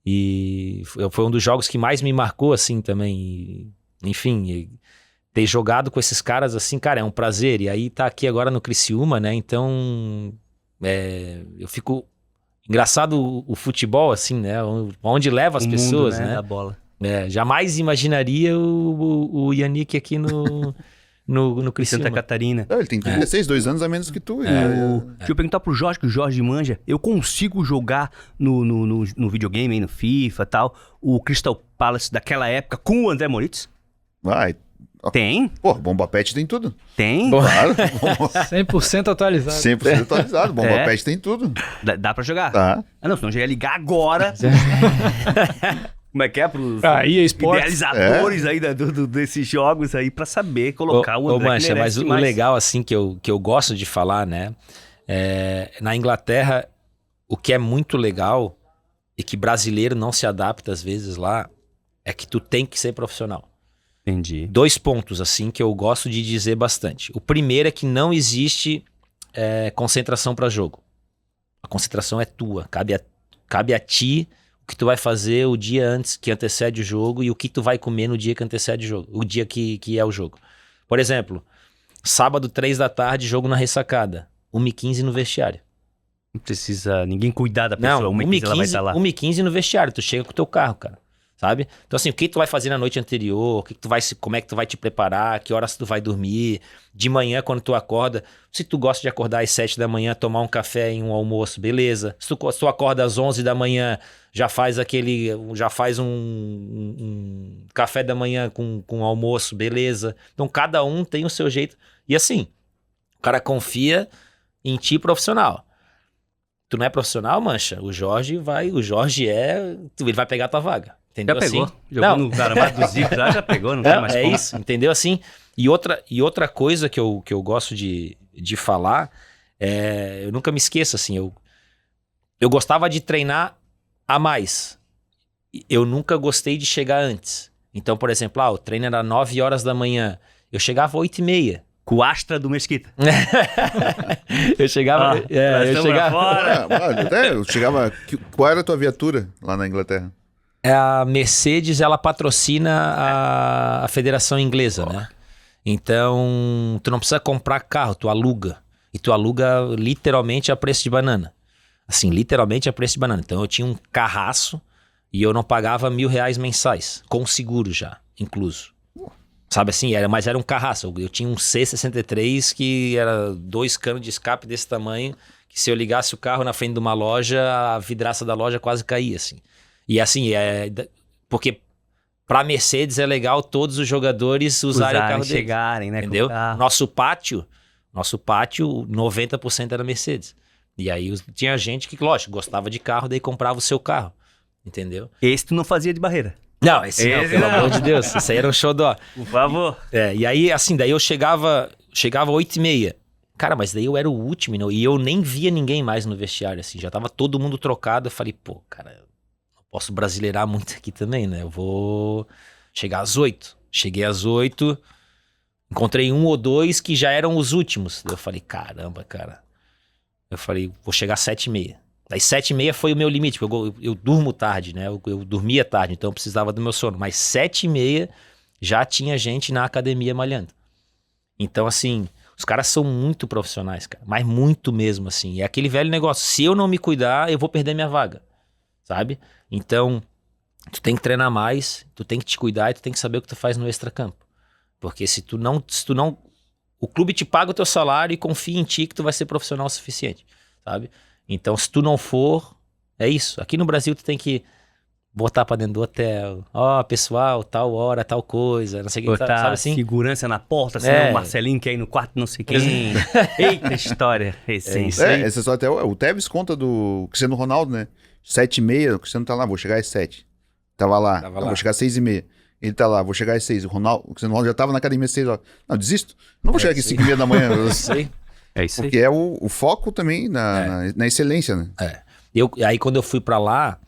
Speaker 4: E foi um dos jogos que mais me marcou, assim, também. E, enfim, ter jogado com esses caras, assim, cara, é um prazer. E aí tá aqui agora no Criciúma, né? Então, eu fico... Engraçado o futebol, assim, né? Onde leva as pessoas,
Speaker 1: mundo,
Speaker 4: né?
Speaker 1: Da bola.
Speaker 4: Jamais imaginaria o Yannick aqui no Criciúma.
Speaker 1: Santa Catarina.
Speaker 2: Ele tem 36, 2 anos a menos que tu.
Speaker 1: Deixa eu perguntar pro Jorge, que o Jorge manja. Eu consigo jogar no videogame, aí, no FIFA e tal, o Crystal Palace daquela época com o André Moritz?
Speaker 2: Vai.
Speaker 1: Tem?
Speaker 2: Pô, Bomba Pet tem tudo.
Speaker 1: Tem?
Speaker 2: Claro.
Speaker 3: 100% atualizado.
Speaker 2: 100% atualizado. Bomba Pet tem tudo.
Speaker 1: Dá pra jogar?
Speaker 2: Tá.
Speaker 1: Ah, não, senão eu já ia ligar agora. Como é que é? Pros
Speaker 3: EA Sports.
Speaker 1: idealizadores aí desses jogos aí pra saber colocar o André.
Speaker 4: Mancha, mas o legal, assim, que eu gosto de falar, né? Na Inglaterra, o que é muito legal e que brasileiro não se adapta às vezes lá, é que tu tem que ser profissional.
Speaker 1: Entendi.
Speaker 4: 2 pontos, assim, que eu gosto de dizer bastante. O primeiro é que não existe concentração para jogo. A concentração é tua. Cabe a ti o que tu vai fazer o dia antes que antecede o jogo e o que tu vai comer no dia que antecede o jogo. O dia que é o jogo. Por exemplo, sábado, 3 da tarde, jogo na ressacada. 1h15 no vestiário.
Speaker 1: Não precisa ninguém cuidar da pessoa.
Speaker 4: Não,
Speaker 1: 1h15 ela vai estar lá.
Speaker 4: 1h15 no vestiário. Tu chega com o teu carro, cara. Sabe? Então assim, o que tu vai fazer na noite anterior, como é que tu vai te preparar, que horas tu vai dormir, de manhã quando tu acorda, se tu gosta de acordar às 7 da manhã, tomar um café e um almoço, beleza. Se tu acorda às 11 da manhã, já faz um café da manhã com almoço, beleza. Então cada um tem o seu jeito. E assim, o cara confia em ti profissional. Tu não é profissional, Mancha? O Jorge ele vai pegar a tua vaga. Entendeu?
Speaker 1: Já pegou.
Speaker 4: Assim?
Speaker 1: Jogou no gramado do Zico, já pegou, não tem mais como.
Speaker 4: Isso, entendeu? Assim, e outra coisa que eu gosto de falar, eu nunca me esqueço, assim, eu gostava de treinar a mais. Eu nunca gostei de chegar antes. Então, por exemplo, o treino era 9 horas da manhã, eu chegava às 8h30.
Speaker 1: Com o Astra do Mesquita.
Speaker 4: Eu chegava...
Speaker 2: Eu chegava... Qual era a tua viatura lá na Inglaterra?
Speaker 4: A Mercedes, ela patrocina a Federação Inglesa, né? Então, tu não precisa comprar carro, tu aluga. E tu aluga literalmente a preço de banana. Assim, literalmente a preço de banana. Então, eu tinha um carraço e eu não pagava R$1.000 mensais, com seguro já, incluso. Sabe assim, mas era um carraço. Eu tinha um C63 que era 2 canos de escape desse tamanho, que se eu ligasse o carro na frente de uma loja, a vidraça da loja quase caía, assim. E assim, porque pra Mercedes é legal todos os jogadores usarem o carro deles.
Speaker 1: Chegarem, né?
Speaker 4: Entendeu? Nosso pátio, 90% era Mercedes. E aí tinha gente que, lógico, gostava de carro, daí comprava o seu carro. Entendeu?
Speaker 1: Esse tu não fazia de barreira.
Speaker 4: Não, esse não, pelo amor de Deus. Esse aí era um xodó.
Speaker 1: Por favor.
Speaker 4: E aí, assim, daí eu chegava às 8h30. Cara, mas daí eu era o último, não, e eu nem via ninguém mais no vestiário, assim. Já tava todo mundo trocado. Eu falei, pô, cara... Posso brasileirar muito aqui também, né? Eu vou chegar às 8. Cheguei às 8, encontrei 1 ou 2 que já eram os últimos. Eu falei, caramba, cara. Eu falei, vou chegar às 7h30. Daí 7h30 foi o meu limite, porque eu durmo tarde, né? Eu dormia tarde, então eu precisava do meu sono. Mas 7h30 já tinha gente na academia malhando. Então, assim, os caras são muito profissionais, cara. Mas muito mesmo, assim. É aquele velho negócio. Se eu não me cuidar, eu vou perder minha vaga. Sabe? Então, tu tem que treinar mais, tu tem que te cuidar e tu tem que saber o que tu faz no extracampo. Porque se tu não, o clube te paga o teu salário e confia em ti que tu vai ser profissional o suficiente, sabe? Então, se tu não for, é isso. Aqui no Brasil tu tem que botar pra dentro do hotel. Pessoal, tal hora, tal coisa, não sei o que,
Speaker 1: Botar
Speaker 4: sabe assim?
Speaker 1: segurança na porta, senão o Marcelinho quer ir no quarto não sei quem. Eita história recente.
Speaker 2: Essa só até o Tevez conta do Cristiano Ronaldo, né? 7h30, o Cristiano tá lá, vou chegar às 7. Tava lá. Vou chegar às 6h30. Ele tá lá, vou chegar às 6. O Cristiano Ronaldo já tava na academia às 6 horas. Não, desisto. Não vou chegar aqui às 5h30 da manhã.
Speaker 4: Isso aí.
Speaker 1: É isso aí.
Speaker 2: Porque é o foco também na excelência, né?
Speaker 4: Aí quando eu fui pra lá,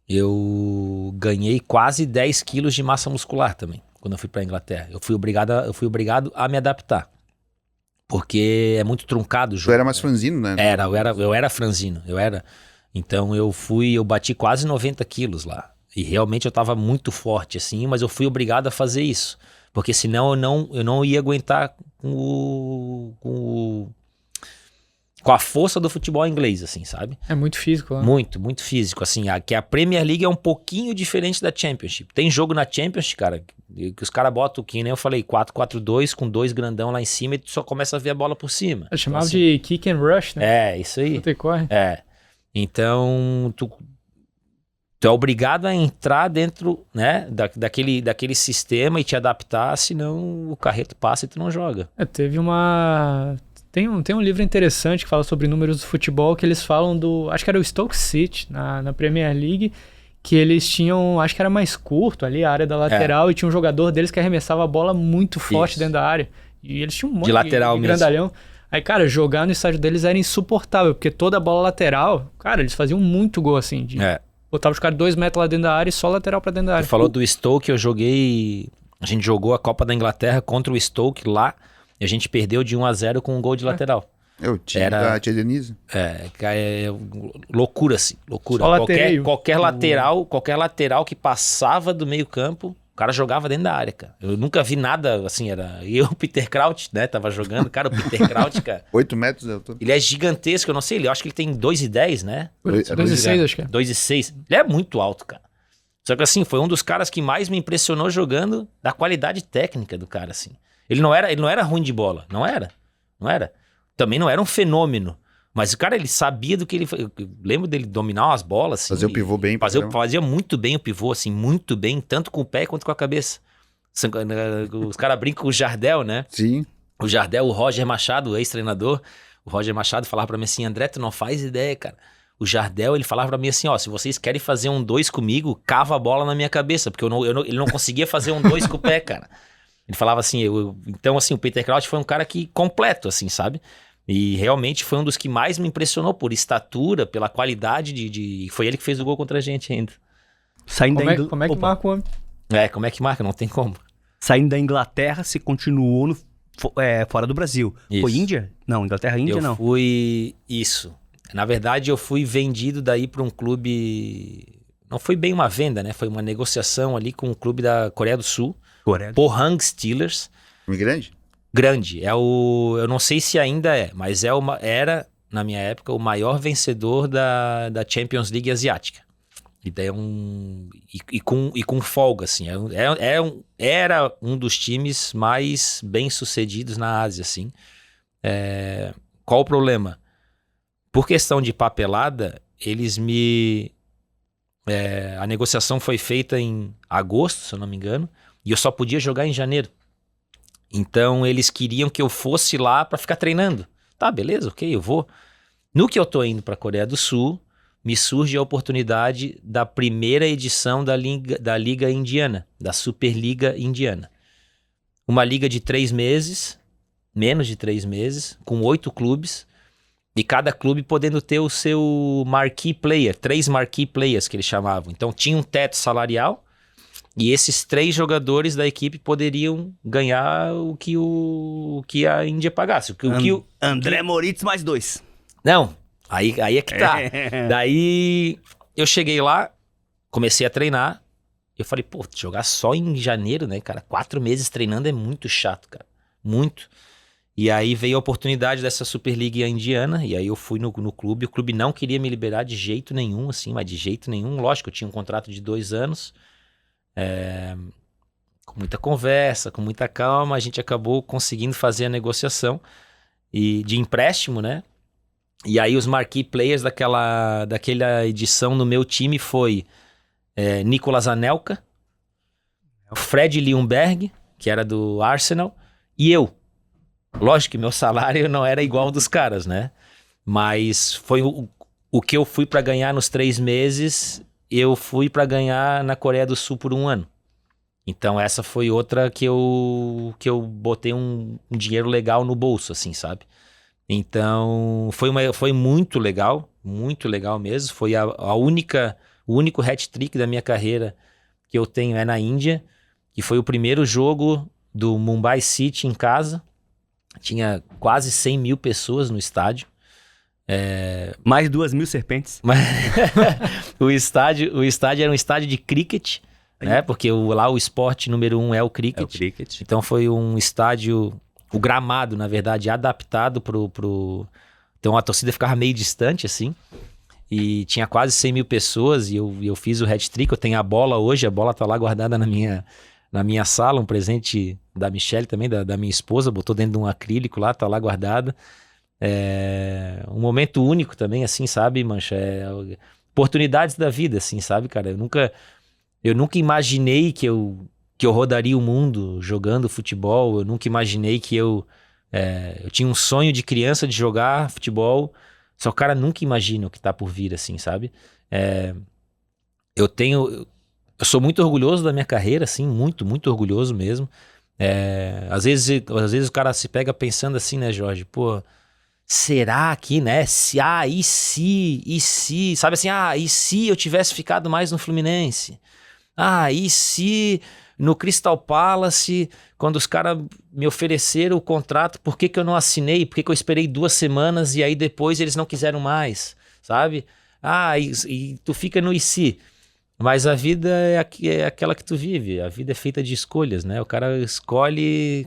Speaker 4: eu ganhei quase 10 quilos de massa muscular também, quando eu fui pra Inglaterra. Eu fui obrigado a me adaptar. Porque é muito truncado o jogo.
Speaker 2: Tu era mais franzino, né?
Speaker 4: Eu era franzino, Então eu bati quase 90 quilos lá. E realmente eu tava muito forte, assim, mas eu fui obrigado a fazer isso. Porque senão eu não ia aguentar com a força do futebol inglês, assim, sabe?
Speaker 3: É muito físico lá.
Speaker 4: Muito, muito físico, assim. Que a Premier League é um pouquinho diferente da Championship. Tem jogo na Championship, cara, que os caras botam, que nem eu falei, 4-4-2 com 2 grandão lá em cima e tu só começa a ver a bola por cima.
Speaker 3: Eu chamava de kick and rush, né?
Speaker 4: Isso aí.
Speaker 3: Tu corre.
Speaker 4: Então, tu é obrigado a entrar dentro, né, daquele sistema e te adaptar, senão o carreto passa e tu não joga.
Speaker 3: Teve uma... Tem um livro interessante que fala sobre números do futebol, que eles falam acho que era o Stoke City, na Premier League, que eles tinham, acho que era mais curto ali, a área da lateral, e tinha um jogador deles que arremessava a bola muito forte dentro da área. E eles tinham um monte de
Speaker 4: lateral
Speaker 3: de grandalhão. Aí, cara, jogar no estádio deles era insuportável, porque toda a bola lateral, cara, eles faziam muito gol, assim, botava os caras 2 metros lá dentro da área e só lateral pra dentro da área.
Speaker 4: Tu falou do Stoke, a gente jogou a Copa da Inglaterra contra o Stoke lá, e a gente perdeu de 1-0 com um gol de lateral.
Speaker 2: Eu tinha da Tia Denise.
Speaker 4: Loucura, assim, loucura. Qualquer lateral que passava do meio campo, o cara jogava dentro da área, cara. Eu nunca vi nada, assim, o Peter Crouch, né, tava jogando, cara, o Peter Crouch, cara.
Speaker 2: 8 metros de altura.
Speaker 4: Ele é gigantesco, eu não sei, eu acho que ele tem 2,10, né?
Speaker 3: 2,6, acho que é.
Speaker 4: 2,6. Ele é muito alto, cara. Só que, assim, foi um dos caras que mais me impressionou jogando da qualidade técnica do cara, assim. Ele não era ruim de bola, não era. Também não era um fenômeno. Mas o cara, ele sabia do que ele... Eu lembro dele dominar umas bolas, assim.
Speaker 2: Fazer o pivô bem.
Speaker 4: Fazia muito bem o pivô, assim, muito bem, tanto com o pé quanto com a cabeça. Os caras brincam com o Jardel, né?
Speaker 2: Sim.
Speaker 4: O Jardel, o Roger Machado, o ex-treinador, o Roger Machado falava pra mim assim, André, tu não faz ideia, cara. O Jardel, ele falava pra mim assim, se vocês querem fazer um 2 comigo, cava a bola na minha cabeça, porque ele não conseguia fazer um 2 com o pé, cara. Ele falava assim, então assim, o Peter Crouch foi um cara que completo, assim, sabe? E realmente foi um dos que mais me impressionou por estatura, pela qualidade foi ele que fez o gol contra a gente ainda.
Speaker 3: Como é que marca o homem?
Speaker 4: Como é que marca? Não tem como.
Speaker 1: Saindo da Inglaterra, você continuou fora do Brasil.
Speaker 4: Isso.
Speaker 1: Foi Índia? Não, Inglaterra e Índia não.
Speaker 4: Isso. Na verdade, eu fui vendido daí para um clube... Não foi bem uma venda, né? Foi uma negociação ali com um clube da Coreia do Sul. Pohang Steelers.
Speaker 2: Time grande?
Speaker 4: Grande. Eu não sei se ainda mas era, na minha época, o maior vencedor da Champions League asiática. E daí com folga, assim. Era um dos times mais bem-sucedidos na Ásia, assim. Qual o problema? Por questão de papelada, a negociação foi feita em agosto, se eu não me engano, e eu só podia jogar em janeiro. Então, eles queriam que eu fosse lá para ficar treinando. Tá, beleza, ok, eu vou. No que eu tô indo para a Coreia do Sul, me surge a oportunidade da primeira edição da Liga Indiana, da Superliga Indiana. Uma liga de 3 meses, menos de 3 meses, com 8 clubes, e cada clube podendo ter o seu marquee player, 3 marquee players que eles chamavam. Então, tinha um teto salarial, e esses 3 jogadores da equipe poderiam ganhar o que a Índia pagasse.
Speaker 1: André Moritz mais 2.
Speaker 4: Não, aí é que tá. Daí eu cheguei lá, comecei a treinar. Eu falei, jogar só em janeiro, né, cara? 4 meses treinando é muito chato, cara. Muito. E aí veio a oportunidade dessa Superliga indiana, e aí eu fui no clube. O clube não queria me liberar de jeito nenhum, assim, mas de jeito nenhum. Lógico, eu tinha um contrato de 2 anos. Com muita conversa, com muita calma, a gente acabou conseguindo fazer a negociação de empréstimo, né? E aí os marquee players daquela edição no meu time foi Nicolas Anelka, Fred Ljungberg, que era do Arsenal, e eu. Lógico que meu salário não era igual ao dos caras, né? Mas foi o que eu fui para ganhar nos 3 meses, eu fui para ganhar na Coreia do Sul por 1 ano. Então essa foi outra que eu botei um dinheiro legal no bolso, assim, sabe? Então foi muito legal mesmo. Foi o único hat-trick da minha carreira que eu tenho na Índia, que foi o primeiro jogo do Mumbai City em casa. Tinha quase 100 mil pessoas no estádio.
Speaker 1: Mais 2.000 serpentes.
Speaker 4: O estádio era um estádio de cricket, né? Porque lá o esporte número 1 é o cricket.
Speaker 1: É o cricket.
Speaker 4: Então foi um estádio, o gramado, na verdade, adaptado pro... Então a torcida ficava meio distante, assim. E tinha quase 100 mil pessoas e eu fiz o hat-trick. Eu tenho a bola hoje, a bola tá lá guardada na minha sala, um presente da Michelle também, da minha esposa, botou dentro de um acrílico lá, tá lá guardada. Um momento único também, assim, sabe, Mancha? Oportunidades da vida, assim, sabe, cara? Eu nunca imaginei que eu rodaria o mundo jogando futebol, eu nunca imaginei que eu tinha um sonho de criança de jogar futebol, só o cara nunca imagina o que tá por vir, assim, sabe? Eu sou muito orgulhoso da minha carreira, assim, muito, muito orgulhoso mesmo. Às vezes o cara se pega pensando assim, né, Jorge? Pô, será que, né? E se, sabe assim, e se eu tivesse ficado mais no Fluminense? E se no Crystal Palace, quando os caras me ofereceram o contrato, por que eu não assinei? Por que eu esperei 2 semanas e aí depois eles não quiseram mais, sabe? E tu fica no e se. Mas a vida é aquela que tu vive, a vida é feita de escolhas, né? O cara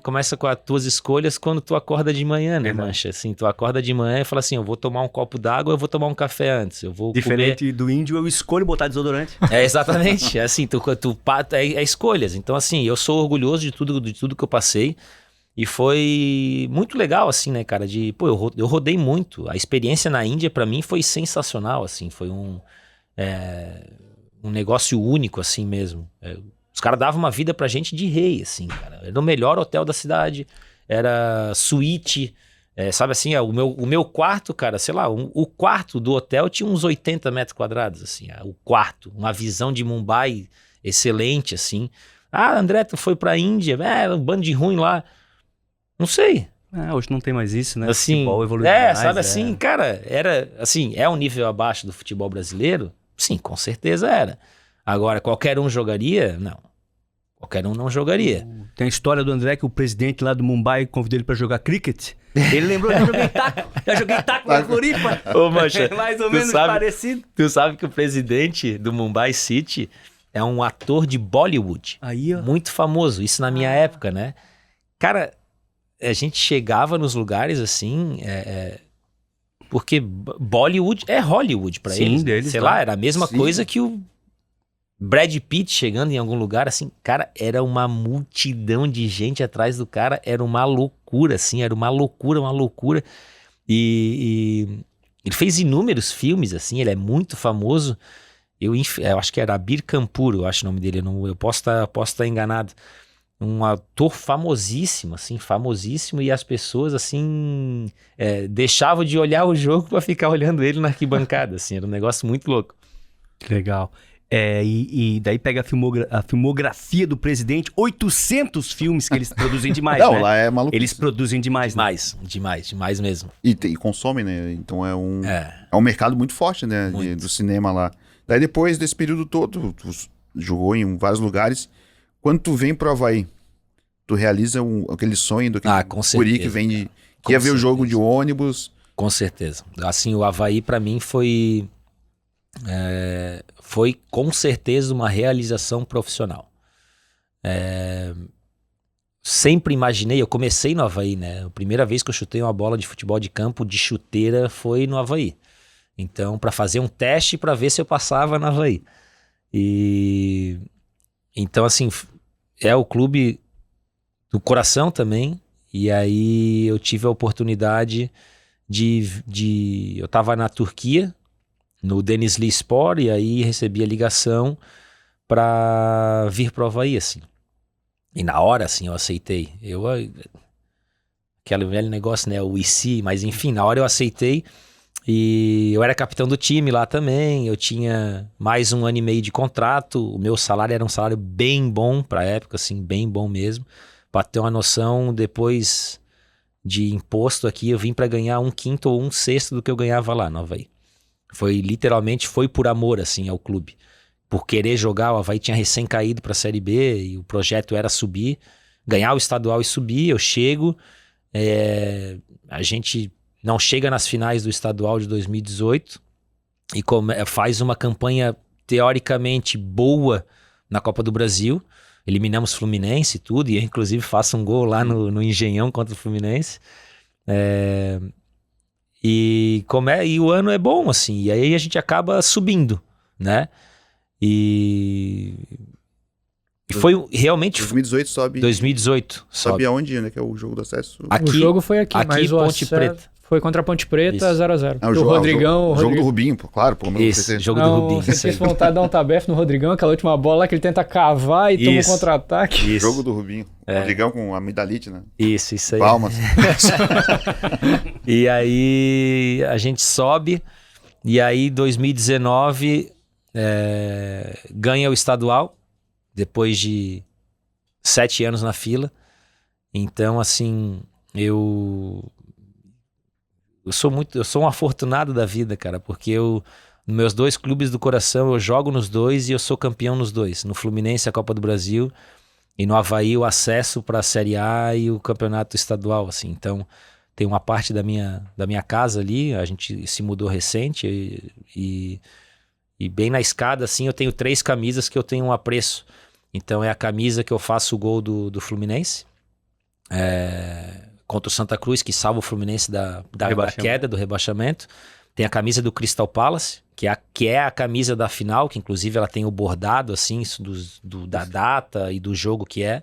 Speaker 4: começa com as tuas escolhas quando tu acorda de manhã, né, Mancha? Assim, tu acorda de manhã e fala assim, eu vou tomar um copo d'água, eu vou tomar um café antes, eu vou
Speaker 1: Diferente do índio, eu escolho botar desodorante.
Speaker 4: Exatamente, assim, é escolhas. Então, assim, eu sou orgulhoso de tudo que eu passei e foi muito legal, assim, né, cara, eu rodei muito. A experiência na Índia, pra mim, foi sensacional, assim, foi um negócio único, assim mesmo. Os caras davam uma vida pra gente de rei, assim, cara. Era o melhor hotel da cidade, era suíte, sabe assim, o meu quarto, cara, sei lá, o quarto do hotel tinha uns 80 metros quadrados, assim, o quarto, uma visão de Mumbai excelente, assim. André, tu foi pra Índia, um bando de ruim lá. Não sei.
Speaker 1: Hoje não tem mais isso, né?
Speaker 4: Assim,
Speaker 1: o futebol evoluiu demais,
Speaker 4: sabe assim, cara, era, assim, um nível abaixo do futebol brasileiro? Sim, com certeza era. Agora, qualquer um jogaria? Não. Qualquer um não jogaria.
Speaker 1: Tem a história do André que o presidente lá do Mumbai convidou ele pra jogar cricket. Ele lembrou, já joguei taco na Floripa.
Speaker 4: Ô, Mancha,
Speaker 1: mais ou menos parecido.
Speaker 4: Tu sabe que o presidente do Mumbai City é um ator de Bollywood.
Speaker 1: Aí, ó.
Speaker 4: Muito famoso, isso na minha época, né? Cara, a gente chegava nos lugares assim... Porque Bollywood é Hollywood pra eles.
Speaker 1: Deles,
Speaker 4: sei lá, era a mesma coisa que o Brad Pitt chegando em algum lugar, assim, cara, era uma multidão de gente atrás do cara, era uma loucura, assim, era uma loucura. E ele fez inúmeros filmes, assim, ele é muito famoso. Eu acho que era Abir Kapoor, eu acho o nome dele, eu posso estar enganado. Um ator famosíssimo, assim, e as pessoas, assim, deixavam de olhar o jogo pra ficar olhando ele na arquibancada, assim, era um negócio muito louco.
Speaker 1: Legal. E daí pega a filmografia do presidente, 800 filmes que eles produzem demais,
Speaker 2: Não,
Speaker 1: né?
Speaker 2: lá é maluco.
Speaker 1: Eles produzem demais, né?
Speaker 4: Demais mesmo.
Speaker 2: E consomem, né? Então é um mercado muito forte, né? Do cinema lá. Daí depois desse período todo, tu jogou em vários lugares. Quando tu vem pro Avaí, tu realiza aquele sonho do guri que vem que ia ver o jogo de ônibus.
Speaker 4: Com certeza. Assim, o Avaí pra mim foi com certeza uma realização profissional. Sempre imaginei, eu comecei no Avaí, né? A primeira vez que eu chutei uma bola de futebol de campo de chuteira foi no Avaí. Então, pra fazer um teste pra ver se eu passava no Avaí. E Então, assim, é o clube do coração também. E aí eu tive a oportunidade eu tava na Turquia, no Denizli Spor, e aí recebi a ligação pra vir pro Avaí, assim. E na hora, assim, eu aceitei. Aquele velho negócio, né, o IC, mas enfim, na hora eu aceitei. E eu era capitão do time lá também, eu tinha mais 1 ano e meio de contrato, o meu salário era um salário bem bom pra época, assim, bem bom mesmo. Pra ter uma noção, depois de imposto aqui, eu vim pra ganhar 1/5 ou 1/6 do que eu ganhava lá no Avaí. Literalmente, foi por amor, assim, ao clube. Por querer jogar, o Avaí tinha recém caído pra Série B e o projeto era subir, ganhar o estadual e subir. Eu chego, a gente não chega nas finais do estadual de 2018 e faz uma campanha teoricamente boa na Copa do Brasil. Eliminamos Fluminense e tudo, e eu inclusive faço um gol lá no Engenhão contra o Fluminense. E o ano é bom, assim, e aí a gente acaba subindo, né? E foi realmente...
Speaker 2: 2018 sobe.
Speaker 4: 2018
Speaker 2: sobe aonde, né? Que é o jogo do acesso.
Speaker 3: O jogo foi aqui, mas o
Speaker 4: Ponte Preta.
Speaker 3: Foi contra a Ponte Preta, 0x0.
Speaker 2: O jogo do Rubinho, pô, claro. Pô,
Speaker 4: Esse, jogo do Rubinho.
Speaker 3: Você fez vontade de dar um tabefe no Rodrigão, aquela última bola lá que ele tenta cavar e toma um contra-ataque.
Speaker 2: Jogo do Rubinho. Rodrigão com amidalite, né?
Speaker 4: Isso aí.
Speaker 2: Palmas.
Speaker 4: E aí a gente sobe, e aí 2019 ganha o estadual, depois de 7 anos na fila. Então, assim, eu sou um afortunado da vida, cara, porque nos meus 2 clubes do coração, eu jogo nos 2 e eu sou campeão nos 2. No Fluminense, a Copa do Brasil, e no Avaí, o acesso para a Série A e o campeonato estadual, assim. Então, tem uma parte da minha casa ali, a gente se mudou recente, e bem na escada, assim, eu tenho 3 camisas que eu tenho um apreço. Então, é a camisa que eu faço o gol do Fluminense, contra o Santa Cruz, que salva o Fluminense da queda, do rebaixamento. Tem a camisa do Crystal Palace, que é a camisa da final, que inclusive ela tem o bordado, assim, da data e do jogo que é.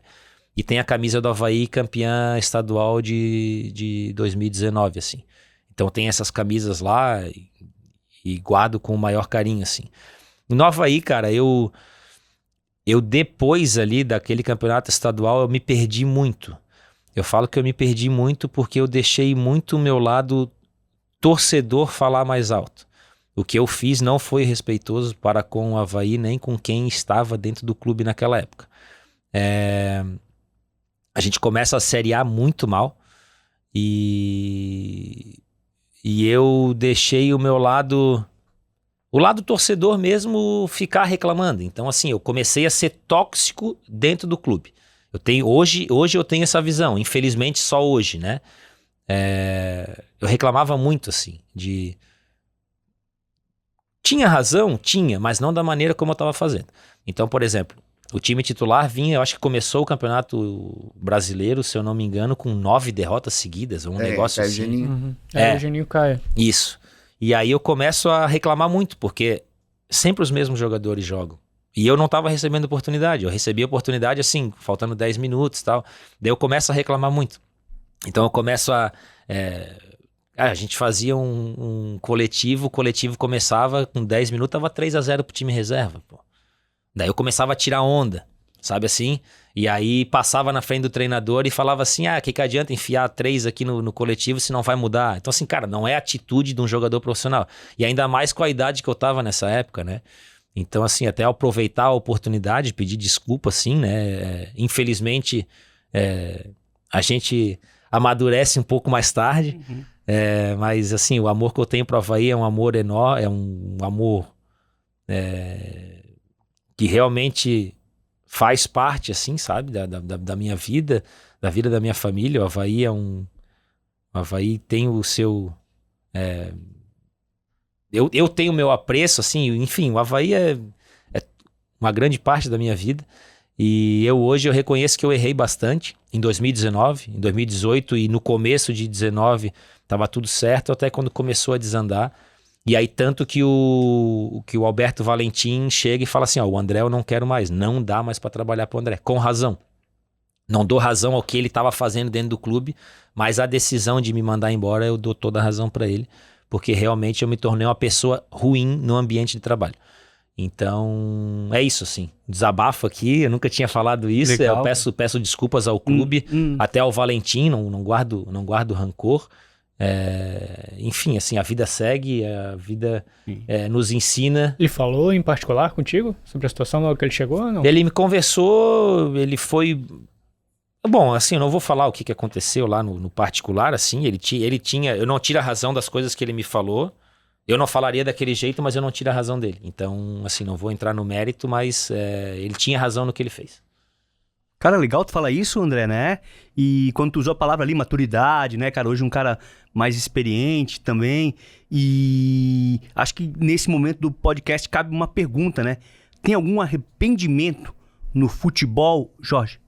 Speaker 4: E tem a camisa do Avaí, campeã estadual de 2019, assim. Então tem essas camisas lá e guardo com o maior carinho, assim. No Avaí, cara, eu depois ali daquele campeonato estadual, eu me perdi muito. Eu falo que eu me perdi muito porque eu deixei muito o meu lado torcedor falar mais alto. O que eu fiz não foi respeitoso para com o Avaí, nem com quem estava dentro do clube naquela época. A gente começa a Série A muito mal e eu deixei o meu lado, o lado torcedor mesmo, ficar reclamando. Então, assim, eu comecei a ser tóxico dentro do clube. Hoje eu tenho essa visão, infelizmente só hoje, né? Eu reclamava muito, assim, Tinha razão? Tinha, mas não da maneira como eu estava fazendo. Então, por exemplo, o time titular vinha, eu acho que começou o Campeonato Brasileiro, se eu não me engano, com 9 derrotas seguidas, um negócio assim.
Speaker 3: O Geninho Caia.
Speaker 4: Isso. E aí eu começo a reclamar muito, porque sempre os mesmos jogadores jogam. E eu não estava recebendo oportunidade. Eu recebi a oportunidade assim, faltando 10 minutos e tal. Daí eu começo a reclamar muito. Então eu começo a gente fazia um coletivo, o coletivo começava com 10 minutos, tava 3-0 pro time reserva, pô. Daí eu começava a tirar onda, sabe assim? E aí passava na frente do treinador e falava assim, que adianta enfiar 3 aqui no coletivo se não vai mudar? Então assim, cara, não é a atitude de um jogador profissional. E ainda mais com a idade que eu tava nessa época, né? Então assim, até aproveitar a oportunidade, pedir desculpa, assim, né? Infelizmente, a gente amadurece um pouco mais tarde, mas assim, o amor que eu tenho pro Avaí é um amor enorme, é um amor que realmente faz parte, assim, sabe, da minha vida, da vida da minha família. O Avaí tem o seu... Eu tenho o meu apreço, assim, enfim, o Avaí é uma grande parte da minha vida. E hoje eu reconheço que eu errei bastante em 2019, em 2018 e no começo de 2019 estava tudo certo, até quando começou a desandar. E aí tanto que o Alberto Valentim chega e fala assim, ó, o André eu não quero mais, não dá mais pra trabalhar pro André, com razão. Não dou razão ao que ele estava fazendo dentro do clube, mas a decisão de me mandar embora eu dou toda a razão para ele, porque realmente eu me tornei uma pessoa ruim no ambiente de trabalho. Então, é isso, assim. Desabafo aqui, eu nunca tinha falado isso.
Speaker 1: Legal.
Speaker 4: Eu peço desculpas ao clube, até ao Valentim, não guardo rancor. Enfim, assim, a vida segue, a vida nos ensina.
Speaker 3: Ele falou em particular contigo sobre a situação logo que ele chegou ou não?
Speaker 4: Ele me conversou, ele foi... Bom, assim, eu não vou falar o que aconteceu lá no particular, assim, ele tinha... Eu não tiro a razão das coisas que ele me falou. Eu não falaria daquele jeito, mas eu não tiro a razão dele. Então, assim, não vou entrar no mérito, mas ele tinha razão no que ele fez.
Speaker 1: Cara, legal tu falar isso, André, né? E quando tu usou a palavra ali, maturidade, né, cara? Hoje um cara mais experiente também. E acho que nesse momento do podcast cabe uma pergunta, né? Tem algum arrependimento no futebol, Jorge?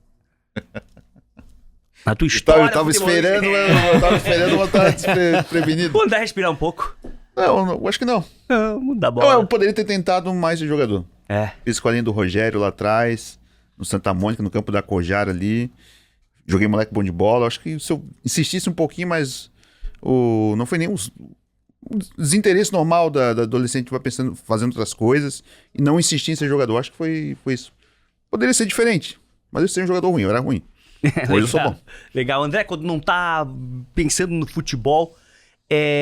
Speaker 1: Na tua história...
Speaker 2: Eu tava esperando, mas estar desprevenido.
Speaker 1: Vou andar respirar um pouco.
Speaker 2: Não, eu acho que não.
Speaker 1: Não dá bola.
Speaker 2: Eu poderia ter tentado mais de jogador. Fiz com a linha do Rogério lá atrás, no Santa Mônica, no campo da Cojara ali. Joguei moleque bom de bola. Acho que se eu insistisse um pouquinho, mas não foi nem um desinteresse normal da adolescente que vai pensando, fazendo outras coisas e não insistir em ser jogador. Acho que foi isso. Poderia ser diferente, mas eu ser um jogador ruim, eu era ruim. Hoje eu sou bom.
Speaker 1: Legal. André, quando não tá pensando no futebol...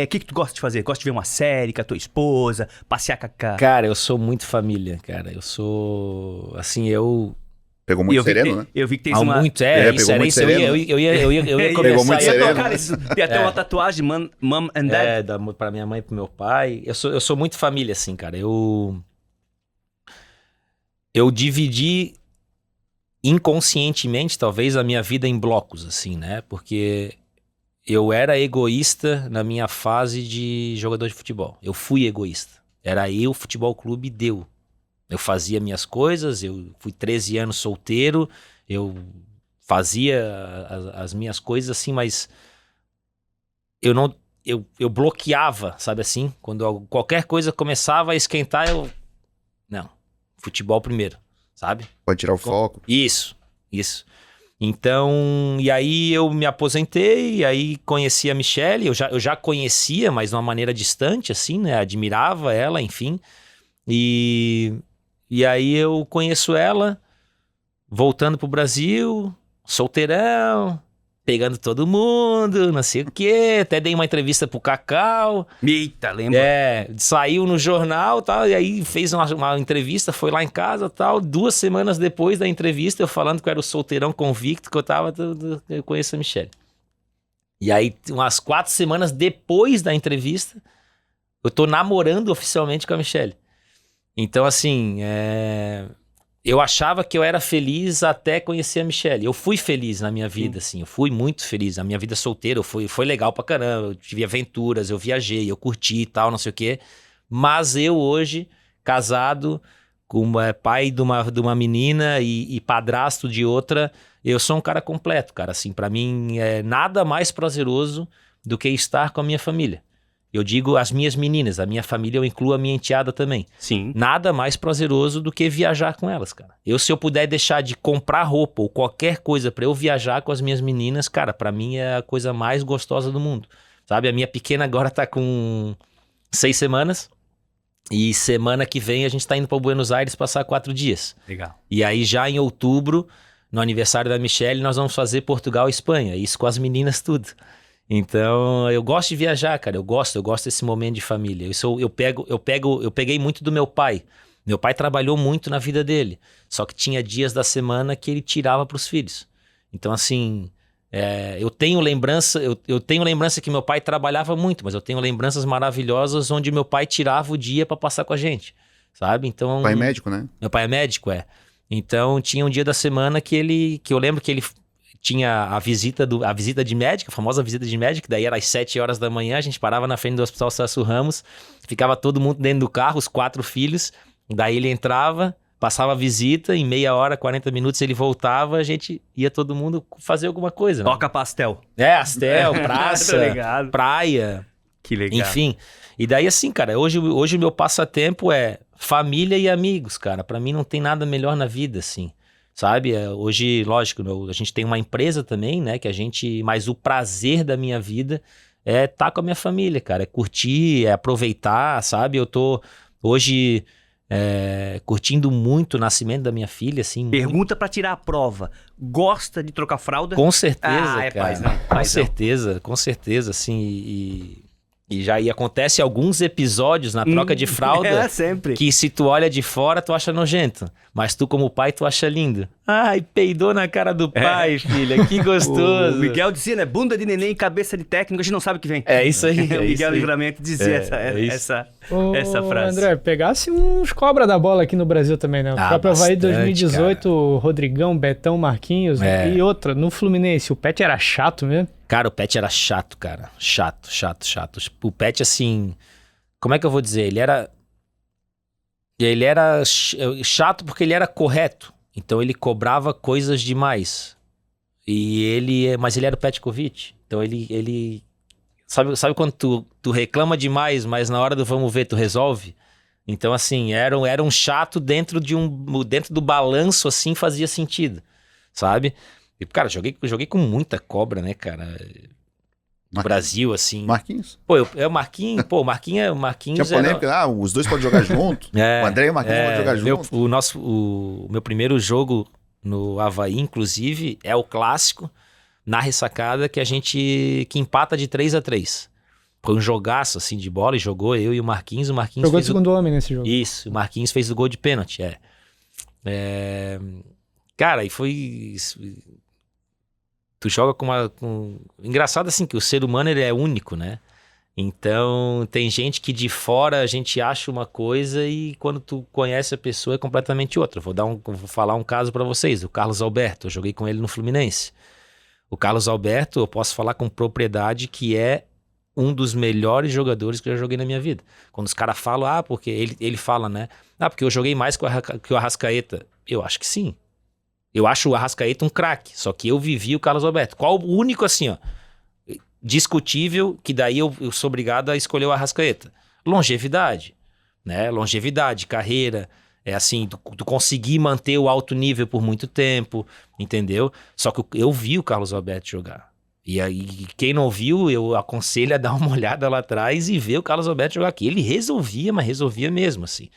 Speaker 1: O que tu gosta de fazer? Gosta de ver uma série com a tua esposa, passear com a...
Speaker 4: Cara, eu sou muito família, cara. Eu sou... Assim, eu...
Speaker 2: Pegou muito sereno, né?
Speaker 1: Eu vi que tem uma...
Speaker 4: Muito, isso,
Speaker 2: pegou
Speaker 4: era
Speaker 2: muito
Speaker 4: isso.
Speaker 2: sereno.
Speaker 4: Eu ia começar...
Speaker 2: Pegou muito sereno.
Speaker 1: Cara, tem até uma tatuagem, Mom and Dad.
Speaker 4: Pra minha mãe e pro meu pai. Eu sou muito família, assim, cara. Eu dividi inconscientemente, talvez, a minha vida em blocos, assim, né? Porque... eu era egoísta na minha fase de jogador de futebol. Eu fui egoísta. Era eu, futebol clube, deu. Eu fazia minhas coisas, eu fui 13 anos solteiro, eu fazia as minhas coisas assim, mas eu não... Eu bloqueava, sabe assim? Quando qualquer coisa começava a esquentar, não, futebol primeiro, sabe?
Speaker 2: Pode tirar o foco.
Speaker 4: Isso. Então, e aí eu me aposentei, e aí conheci a Michelle, eu já conhecia, mas de uma maneira distante, assim, né? Admirava ela, enfim. E aí eu conheço ela, voltando pro Brasil, solteirão, pegando todo mundo, não sei o quê. Até dei uma entrevista pro Cacau.
Speaker 1: Eita, lembra?
Speaker 4: Saiu no jornal e tal, e aí fez uma entrevista, foi lá em casa e tal. 2 semanas depois da entrevista, eu falando que eu era o solteirão convicto, que eu conheço a Michelle. E aí, umas 4 semanas depois da entrevista, eu tô namorando oficialmente com a Michelle. Então, assim, eu achava que eu era feliz até conhecer a Michelle. Eu fui feliz na minha vida, assim. Eu fui muito feliz. Na minha vida solteira, foi legal pra caramba. Eu tive aventuras, eu viajei, eu curti e tal, não sei o quê. Mas eu hoje, casado, com pai de uma menina e padrasto de outra, eu sou um cara completo, cara. Assim, pra mim, é nada mais prazeroso do que estar com a minha família. Eu digo as minhas meninas, a minha família, eu incluo a minha enteada também.
Speaker 1: Sim.
Speaker 4: Nada mais prazeroso do que viajar com elas, cara. Se eu puder deixar de comprar roupa ou qualquer coisa pra eu viajar com as minhas meninas, cara, pra mim é a coisa mais gostosa do mundo. Sabe, a minha pequena agora tá com 6 semanas e semana que vem a gente tá indo pra Buenos Aires passar 4 dias.
Speaker 1: Legal.
Speaker 4: E aí já em outubro, no aniversário da Michelle, nós vamos fazer Portugal e Espanha. Isso com as meninas tudo. Então, eu gosto de viajar, cara. Eu gosto desse momento de família. Eu peguei muito do meu pai. Meu pai trabalhou muito na vida dele. Só que tinha dias da semana que ele tirava pros filhos. Então, assim, eu tenho lembrança que meu pai trabalhava muito, mas eu tenho lembranças maravilhosas onde meu pai tirava o dia pra passar com a gente, sabe? Então,
Speaker 2: Pai é médico, né?
Speaker 4: Meu pai é médico, Então, tinha um dia da semana que eu lembro que ele tinha a visita de médico, a famosa visita de médico, daí era às 7 horas da manhã, a gente parava na frente do Hospital Celso Ramos, ficava todo mundo dentro do carro, os 4 filhos, daí ele entrava, passava a visita, em meia hora, 40 minutos ele voltava, a gente ia todo mundo fazer alguma coisa. Né?
Speaker 1: Toca pastel.
Speaker 4: Astel, praça, praia.
Speaker 1: Que legal.
Speaker 4: Enfim, e daí assim, cara, hoje o meu passatempo é família e amigos, cara. Pra mim não tem nada melhor na vida, assim, sabe? Hoje, lógico, a gente tem uma empresa também, né, mas o prazer da minha vida é estar com a minha família, cara, é curtir, é aproveitar, sabe? Eu tô hoje curtindo muito o nascimento da minha filha, assim.
Speaker 1: Pergunta pra tirar a prova. Gosta de trocar fralda?
Speaker 4: Com certeza,
Speaker 1: Ah, é
Speaker 4: cara.
Speaker 1: paizão,
Speaker 4: Com certeza, assim, e acontece alguns episódios na troca de fralda
Speaker 1: sempre.
Speaker 4: que se tu olha de fora, tu acha nojento. Mas tu como pai, tu acha lindo. Ai, peidou na cara do pai, filha, que gostoso.
Speaker 1: O Miguel dizia, né? Bunda de neném e cabeça de técnico, a gente não sabe o que vem.
Speaker 4: É isso aí.
Speaker 1: O Miguel Livramento dizia essa frase.
Speaker 3: André, pegasse uns cobra da bola aqui no Brasil também, né? O próprio Avaí 2018, cara. Rodrigão, Betão, Marquinhos e outra. No Fluminense, o Pet era chato mesmo?
Speaker 4: Cara, o Pet era chato, cara. Chato. O Pet, assim... Como é que eu vou dizer? Ele era chato porque ele era correto. Então ele cobrava coisas demais. Mas ele era o Petkovic. Então ele sabe quando tu reclama demais, mas na hora do vamos ver tu resolve? Então assim, era um chato dentro do balanço, assim, fazia sentido, sabe? E, cara, joguei com muita cobra, né, cara? No Brasil, assim.
Speaker 2: Marquinhos?
Speaker 4: O Marquinhos... Pô, o Marquinhos
Speaker 2: tinha polêmica, os dois podem jogar junto. O André e o Marquinhos podem jogar junto.
Speaker 4: O meu primeiro jogo no Avaí, inclusive, é o clássico, na ressacada, que empata de 3-3. Foi um jogaço, assim, de bola, e jogou eu e o Marquinhos. O Marquinhos
Speaker 3: jogou de segundo homem nesse jogo.
Speaker 4: Isso, o Marquinhos fez o gol de pênalti, Cara, e foi... Tu joga Engraçado, assim, que o ser humano, ele é único, né? Então, tem gente que de fora a gente acha uma coisa e quando tu conhece a pessoa é completamente outra. Vou falar um caso pra vocês, o Carlos Alberto. Eu joguei com ele no Fluminense. O Carlos Alberto, eu posso falar com propriedade que é um dos melhores jogadores que eu já joguei na minha vida. Quando os caras falam, porque ele fala, né? Porque eu joguei mais que o Arrascaeta. Eu acho que sim. Eu acho o Arrascaeta um craque, só que eu vivi o Carlos Alberto. Qual o único, assim, ó, discutível, que daí eu sou obrigado a escolher o Arrascaeta? Longevidade, né? Longevidade, carreira, assim, tu conseguir manter o alto nível por muito tempo, entendeu? Só que eu vi o Carlos Alberto jogar. E aí, quem não viu, eu aconselho a dar uma olhada lá atrás e ver o Carlos Alberto jogar aqui. Ele resolvia, mas resolvia mesmo, assim.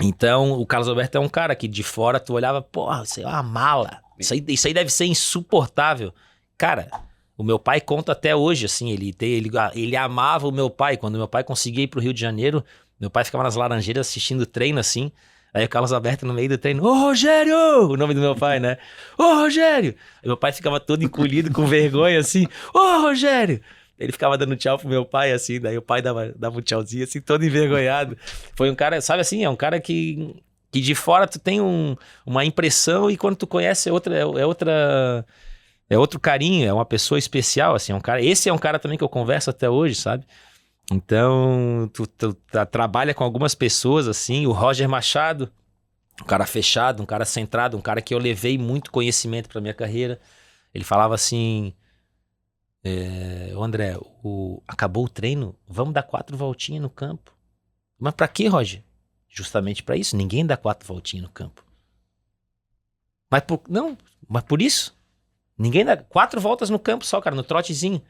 Speaker 4: Então, o Carlos Alberto é um cara que de fora tu olhava, porra, isso é uma mala. Isso aí deve ser insuportável. Cara, o meu pai conta até hoje, assim, ele amava o meu pai. Quando meu pai conseguia ir pro Rio de Janeiro, meu pai ficava nas Laranjeiras assistindo treino, assim. Aí o Carlos Alberto no meio do treino, ô Rogério! O nome do meu pai, né? Ô Rogério! Aí meu pai ficava todo encolhido, com vergonha, assim, ô Rogério! Ele ficava dando tchau pro meu pai, assim, daí o pai dava um tchauzinho, assim, todo envergonhado. Foi um cara, sabe assim, é um cara que de fora tu tem uma impressão e quando tu conhece é outro carinho, é uma pessoa especial, assim, esse é um cara também que eu converso até hoje, sabe? Então, tu trabalha com algumas pessoas, assim, o Roger Machado, um cara fechado, um cara centrado, um cara que eu levei muito conhecimento pra minha carreira. Ele falava assim... André, acabou o treino, vamos dar 4 voltinhas no campo. Mas pra quê, Roger? Justamente pra isso, ninguém dá 4 voltinhas no campo. Mas por isso, ninguém dá 4 voltas no campo só, cara, no trotezinho.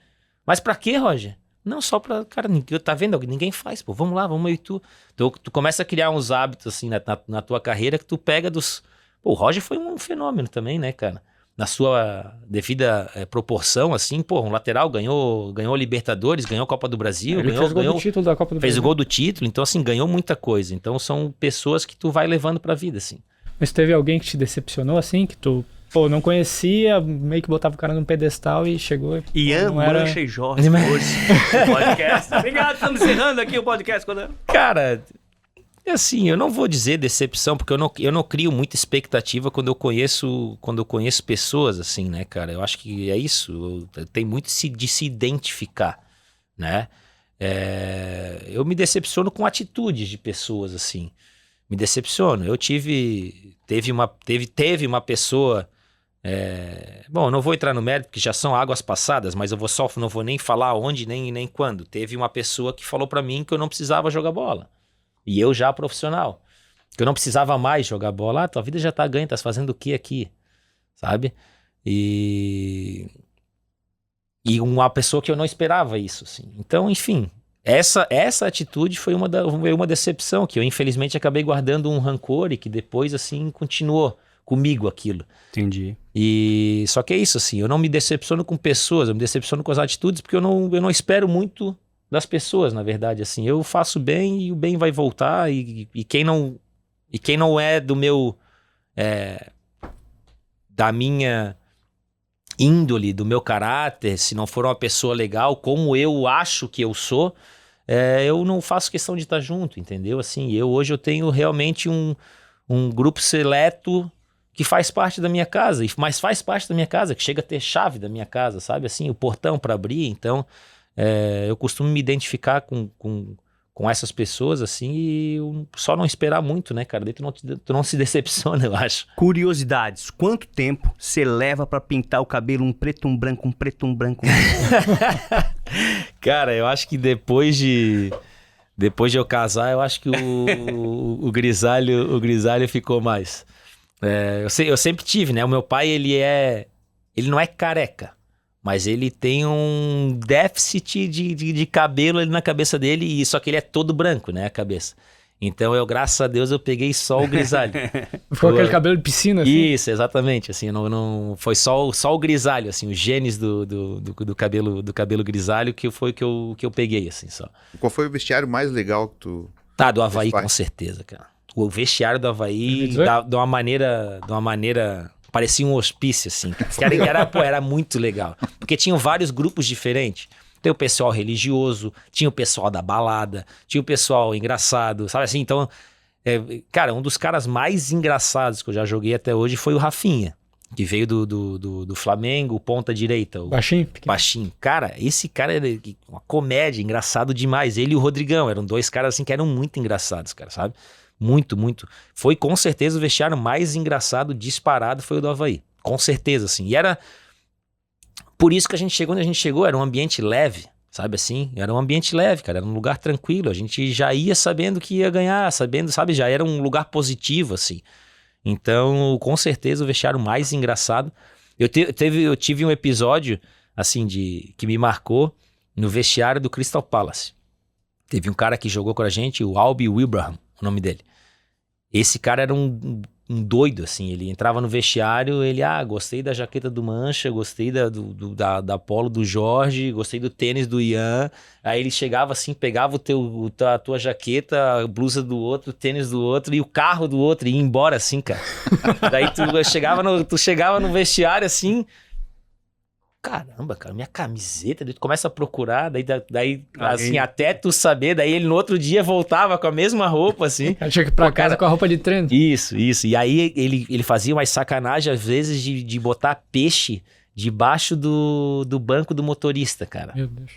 Speaker 4: Mas pra quê, Roger? Não, só pra, cara, tá vendo? Ninguém faz, pô, vamos lá, vamos eu e tu. Tu começa a criar uns hábitos, assim, na tua carreira que tu pega dos... Pô, o Roger foi um fenômeno também, né, cara? Na sua devida proporção, assim, pô, um lateral ganhou Libertadores, ganhou a Copa do Brasil,
Speaker 3: fez o gol do título da Copa do Brasil.
Speaker 4: Fez o gol do título, então, assim, ganhou muita coisa. Então, são pessoas que tu vai levando pra vida, assim.
Speaker 3: Mas teve alguém que te decepcionou, assim, que tu, não conhecia, meio que botava o cara num pedestal e chegou...
Speaker 1: Ian Mancha e Jorge, hoje, o podcast. Obrigado, estamos encerrando aqui o podcast.
Speaker 4: Cara... Assim, eu não vou dizer decepção, porque eu não crio muita expectativa quando eu conheço pessoas, assim, né, cara? Eu acho que é isso, tem muito de se identificar, né? Eu me decepciono com atitudes de pessoas, assim. Me decepciono. Teve uma pessoa Bom, eu não vou entrar no mérito, porque já são águas passadas, mas não vou nem falar onde, nem quando. Teve uma pessoa que falou pra mim que eu não precisava jogar bola. E eu já profissional. Que eu não precisava mais jogar bola. Tua vida já tá ganha, tá fazendo o que aqui? Sabe? E uma pessoa que eu não esperava isso, assim. Então, enfim, essa atitude foi uma decepção, que eu infelizmente acabei guardando um rancor e que depois, assim, continuou comigo aquilo.
Speaker 1: Entendi.
Speaker 4: E só que é isso, assim, eu não me decepciono com pessoas, eu me decepciono com as atitudes, porque eu não espero muito das pessoas, na verdade, assim. Eu faço bem e o bem vai voltar, e quem não é do meu... da minha índole, do meu caráter, se não for uma pessoa legal, como eu acho que eu sou, eu não faço questão de estar junto, entendeu? Assim, hoje eu tenho realmente um grupo seleto que faz parte da minha casa, mas faz parte da minha casa, que chega a ter chave da minha casa, sabe? Assim, o portão para abrir. Então, eu costumo me identificar com essas pessoas, assim, e só não esperar muito, né, cara? Daí tu não se decepciona, eu acho.
Speaker 1: Curiosidades. Quanto tempo você leva pra pintar o cabelo um preto, um branco, um preto, um branco?
Speaker 4: Cara, eu acho que depois de eu casar, eu acho que o grisalho ficou mais. Eu sempre tive, né? O meu pai, ele não é careca, mas ele tem um déficit de cabelo ali na cabeça dele, e só que ele é todo branco, né, a cabeça. Então, graças a Deus, eu peguei só o grisalho.
Speaker 3: Ficou aquele cabelo de piscina, assim?
Speaker 4: Isso, exatamente, assim, não foi só o grisalho, assim, os genes do cabelo grisalho que foi que eu peguei, assim, só.
Speaker 2: Qual foi o vestiário mais legal que tu...
Speaker 4: Do Avaí, com certeza, cara. O vestiário do Avaí, de uma maneira... Parecia um hospício, assim. Era muito legal. Porque tinham vários grupos diferentes. Tem o pessoal religioso, tinha o pessoal da balada, tinha o pessoal engraçado, sabe assim? Então, cara, um dos caras mais engraçados que eu já joguei até hoje foi o Rafinha, que veio do Flamengo, ponta direita.
Speaker 3: Baixinho?
Speaker 4: Baixinho. Cara, esse cara era uma comédia, engraçado demais. Ele e o Rodrigão eram dois caras assim que eram muito engraçados, cara, sabe? Muito, muito. Foi com certeza o vestiário mais engraçado, disparado, foi o do Avaí. Com certeza, assim. E era por isso que onde a gente chegou, era um ambiente leve, sabe assim? Era um ambiente leve, cara, era um lugar tranquilo. A gente já ia sabendo que ia ganhar, sabendo, sabe? Já era um lugar positivo, assim. Então, com certeza, o vestiário mais engraçado. Eu tive um episódio, assim, que me marcou no vestiário do Crystal Palace. Teve um cara que jogou com a gente, o Albi Wilbraham, o nome dele. Esse cara era um doido, assim. Ele entrava no vestiário, gostei da jaqueta do Mancha, gostei da polo do Jorge, gostei do tênis do Ian. Aí ele chegava assim, pegava a tua jaqueta, a blusa do outro, o tênis do outro e o carro do outro e ia embora assim, cara. Daí tu chegava no vestiário assim... Caramba, cara, minha camiseta, daí tu começa a procurar, daí assim, até tu saber, daí ele no outro dia voltava com a mesma roupa, assim.
Speaker 3: Ele tinha que ir pra casa com a roupa de treino.
Speaker 4: Isso. E aí ele fazia umas sacanagens, às vezes, de botar peixe debaixo do banco do motorista, cara.
Speaker 3: Meu Deus.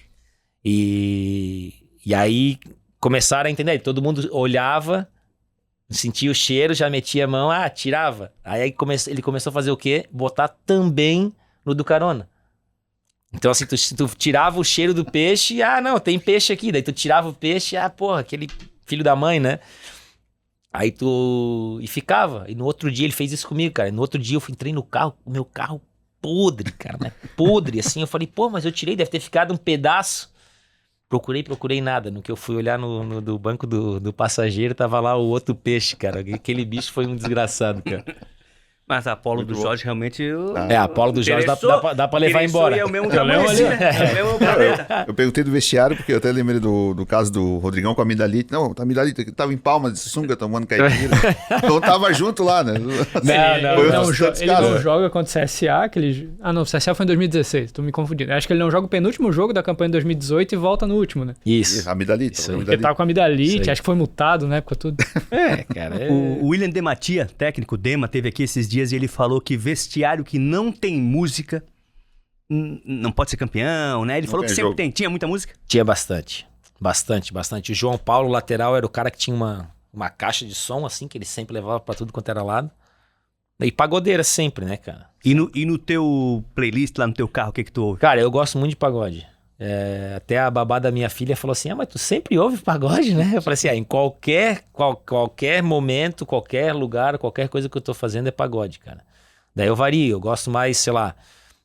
Speaker 4: E aí começaram a entender, todo mundo olhava, sentia o cheiro, já metia a mão, tirava. Aí ele começou a fazer o quê? Botar também no do carona. Então, assim, tu tirava o cheiro do peixe, não, tem peixe aqui. Daí tu tirava o peixe, porra, aquele filho da mãe, né? Aí e ficava. E no outro dia ele fez isso comigo, cara. No outro dia eu entrei no carro, o meu carro podre, cara, né? Podre, assim. Eu falei, mas eu tirei, deve ter ficado um pedaço. Procurei nada. No que eu fui olhar do banco do passageiro, tava lá o outro peixe, cara. Aquele bicho foi um desgraçado, cara.
Speaker 1: Mas a polo do Jorge realmente...
Speaker 4: a polo do Jorge dá pra levar embora.
Speaker 1: É o mesmo tamanho, né?
Speaker 2: Eu perguntei do vestiário, porque eu até lembrei do caso do Rodrigão com a Amidalite. Não, a Amidalite tava em Palmas de sunga tomando caipira. Então tava junto lá, né?
Speaker 3: Ele não joga contra o CSA. Não, o CSA foi em 2016, tô me confundindo. Acho que ele não joga o penúltimo jogo da campanha de 2018 e volta no último, né?
Speaker 4: Isso.
Speaker 2: Amidalite.
Speaker 3: Ele tava com a Amidalite, acho que foi multado, né? Tudo.
Speaker 4: Cara.
Speaker 1: O William Dematia, técnico Dema, teve aqui esses dias e ele falou que vestiário que não tem música não pode ser campeão, né? Ele falou que sempre tem. Tinha muita música?
Speaker 4: Tinha bastante. O João Paulo, lateral, era o cara que tinha uma caixa de som, assim, que ele sempre levava pra tudo quanto era lado. E pagodeira sempre, né, cara?
Speaker 1: E no teu playlist lá no teu carro, o que tu ouve?
Speaker 4: Cara, eu gosto muito de pagode. Até a babá da minha filha falou assim, mas tu sempre ouve pagode, né? Eu falei assim, em qualquer momento, qualquer lugar, qualquer coisa que eu tô fazendo é pagode, cara. Daí eu vario, eu gosto mais, sei lá,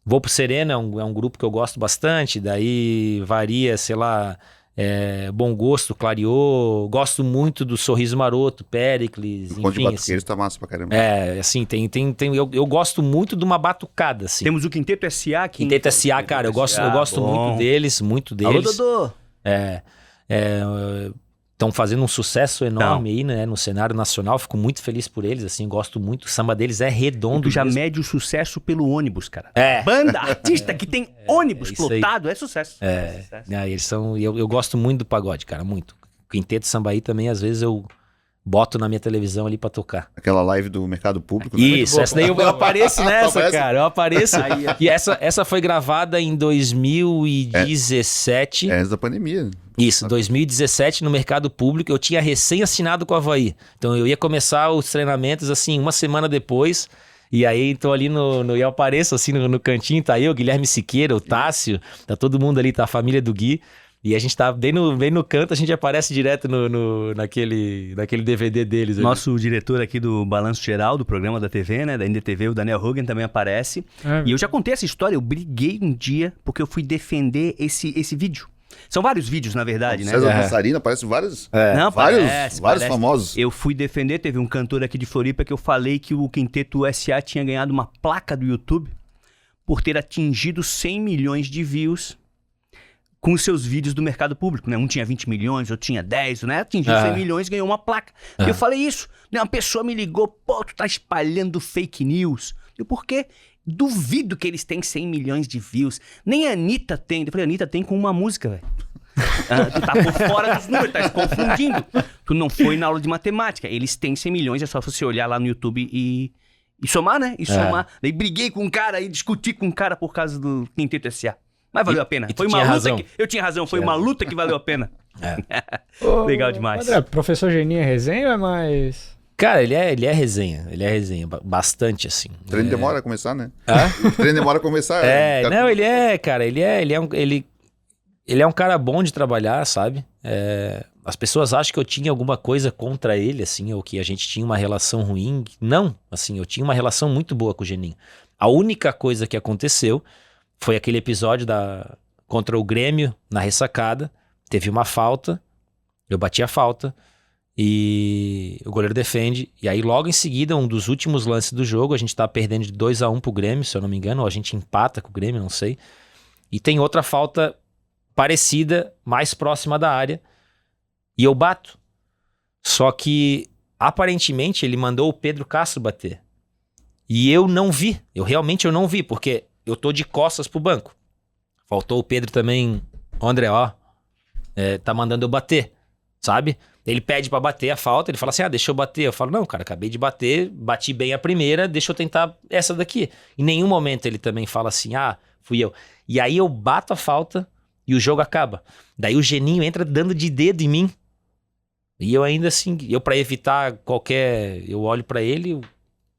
Speaker 4: Vou pro Serena, é um grupo que eu gosto bastante, daí varia, sei lá, Bom Gosto, Clareou, gosto muito do Sorriso Maroto, Péricles,
Speaker 2: O Conde de
Speaker 4: enfim,
Speaker 2: Batuqueiros tá massa pra caramba.
Speaker 4: assim, eu gosto muito de uma batucada, assim.
Speaker 1: Temos o Quinteto S.A. aqui.
Speaker 4: Quinteto S.A., cara, eu gosto muito deles,
Speaker 1: Alô, Dodô!
Speaker 4: Estão fazendo um sucesso enorme aí, né, no cenário nacional, fico muito feliz por eles, assim, gosto muito, o samba deles é redondo.
Speaker 1: Tu já
Speaker 4: mesmo.
Speaker 1: mede o sucesso pelo ônibus, cara.
Speaker 4: É.
Speaker 1: Banda, artista que tem ônibus
Speaker 4: isso aí.
Speaker 1: plotado, é sucesso.
Speaker 4: Eles são, eu gosto muito do pagode, cara, muito. Quinteto Sambaí também, às vezes eu boto na minha televisão ali pra tocar.
Speaker 2: Aquela live do Mercado Público. Né?
Speaker 4: Isso, essa daí eu apareço nessa,
Speaker 2: Aparece?
Speaker 4: cara, eu apareço. E essa foi gravada em 2017.
Speaker 2: Antes da pandemia.
Speaker 4: Isso, 2017 no Mercado Público, eu tinha recém-assinado com o Avaí. Então eu ia começar os treinamentos assim, uma semana depois. E aí tô ali eu apareço assim no cantinho, tá eu, Guilherme Siqueira, o Tássio, tá todo mundo ali, tá a família do Gui. E a gente tá bem no canto, a gente aparece direto naquele DVD deles. Ali.
Speaker 1: Nosso diretor aqui do Balanço Geral, do programa da TV, né, da NDTV, o Daniel Hogan também aparece. E eu já contei essa história, eu briguei um dia porque eu fui defender esse vídeo. São vários vídeos, na verdade, né?
Speaker 2: César Dançarina, parece vários,
Speaker 1: Não,
Speaker 2: vários
Speaker 1: parece.
Speaker 2: famosos.
Speaker 1: Eu fui defender, teve um cantor aqui de Floripa que eu falei que o Quinteto S.A. tinha ganhado uma placa do YouTube por ter atingido 100 milhões de views com os seus vídeos do mercado público, né? Um tinha 20 milhões, outro tinha 10, né? Atingiu 100 milhões, ganhou uma placa. E eu falei isso, né? Uma pessoa me ligou, pô, tu tá espalhando fake news. E por quê? Duvido que eles têm 100 milhões de views. Nem a Anitta tem. Eu falei, a Anitta tem com uma música, velho. Tu tá por fora dos números, tá se confundindo. Tu não foi na aula de matemática. Eles têm 100 milhões, é só você olhar lá no YouTube e somar, né? E somar. Daí briguei com um cara e discuti com um cara por causa do Quinteto S.A. Mas valeu a pena.
Speaker 4: E
Speaker 1: Foi uma luta que... Eu tinha razão, foi uma luta que valeu a pena. Legal demais.
Speaker 3: André, professor Geninho é resenha ou é mais...
Speaker 4: Cara, ele é resenha, bastante assim.
Speaker 2: O treino demora a começar, né?
Speaker 4: Hã?
Speaker 2: O treino demora a começar.
Speaker 4: Não, ele é um cara bom de trabalhar, sabe? As pessoas acham que eu tinha alguma coisa contra ele, assim, ou que a gente tinha uma relação ruim. Não, assim, eu tinha uma relação muito boa com o Geninho. A única coisa que aconteceu foi aquele episódio contra o Grêmio na ressacada. Teve uma falta, eu bati a falta e o goleiro defende. E aí logo em seguida, um dos últimos lances do jogo, a gente tá perdendo de 2-1 pro Grêmio, se eu não me engano, ou a gente empata com o Grêmio, não sei. E tem outra falta parecida, mais próxima da área, e eu bato. Só que aparentemente ele mandou o Pedro Castro bater. E eu não vi, realmente não vi, porque eu tô de costas pro banco. Faltou o Pedro também. André, tá mandando eu bater, sabe? Ele pede pra bater a falta, ele fala assim, deixa eu bater. Eu falo, não, cara, acabei de bater, bati bem a primeira, deixa eu tentar essa daqui. Em nenhum momento ele também fala assim, fui eu. E aí eu bato a falta e o jogo acaba. Daí o Geninho entra dando de dedo em mim. E eu ainda assim, pra evitar eu olho pra ele,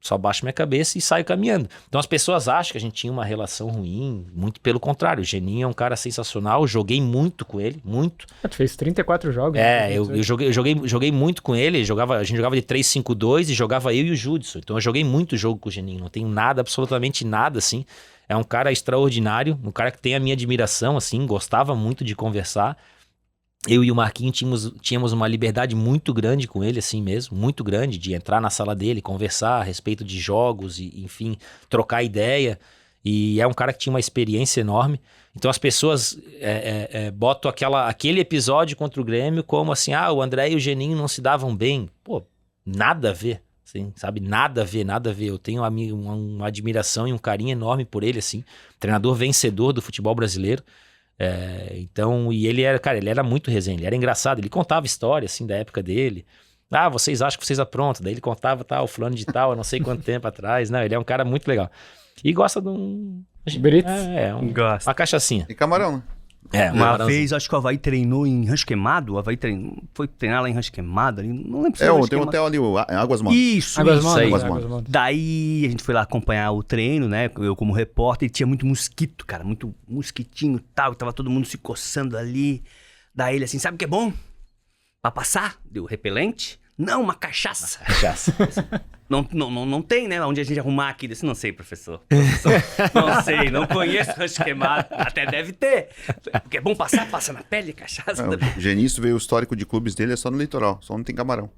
Speaker 4: só baixo minha cabeça e saio caminhando. Então as pessoas acham que a gente tinha uma relação ruim, muito pelo contrário. O Geninho é um cara sensacional, joguei muito com ele, muito.
Speaker 3: Tu fez 34 jogos.
Speaker 4: Eu joguei muito com ele, a gente jogava de 3-5-2 e jogava eu e o Judson. Então eu joguei muito jogo com o Geninho, não tenho nada, absolutamente nada, assim. É um cara extraordinário, um cara que tem a minha admiração, assim, gostava muito de conversar. Eu e o Marquinhos tínhamos uma liberdade muito grande com ele, assim mesmo, muito grande, de entrar na sala dele, conversar a respeito de jogos e, enfim, trocar ideia. E é um cara que tinha uma experiência enorme. Então as pessoas botam aquele episódio contra o Grêmio como assim, o André e o Geninho não se davam bem. Pô, nada a ver, assim, sabe? Nada a ver. Eu tenho uma admiração e um carinho enorme por ele, assim. Treinador vencedor do futebol brasileiro. Então, e ele era muito resenha, ele era engraçado, ele contava história, assim, da época dele. Vocês acham que vocês aprontam? Daí ele contava, o fulano de tal, há não sei quanto tempo atrás. Não, ele é um cara muito legal. E gosta de um...
Speaker 3: Brits?
Speaker 1: Gosta.
Speaker 4: Uma cachaçinha.
Speaker 2: E camarão, né?
Speaker 1: Uma vez, acho que o Avaí treinou em Rancho Queimado. O Avaí foi treinar lá em Rancho Queimado. Ali, não lembro se
Speaker 2: tem um hotel ali, o Águas Modas.
Speaker 1: Isso,
Speaker 3: Águas
Speaker 1: isso.
Speaker 3: Modas,
Speaker 2: Águas
Speaker 3: Águas
Speaker 2: Modas.
Speaker 3: Modas.
Speaker 1: Daí a gente foi lá acompanhar o treino, né? Eu como repórter, e tinha muito mosquito, cara. Muito mosquitinho e tal. E tava todo mundo se coçando ali. Daí ele assim, sabe o que é bom? Pra passar? Deu repelente? Não, uma cachaça. Não tem, né? Onde a gente arrumar aqui? Disse, não sei, professor. Não sei, não conheço Rancho Queimado. Até deve ter. Porque é bom passar, passa na pele, cachaça.
Speaker 2: O Genício veio o histórico de clubes dele, é só no litoral. Só não tem camarão.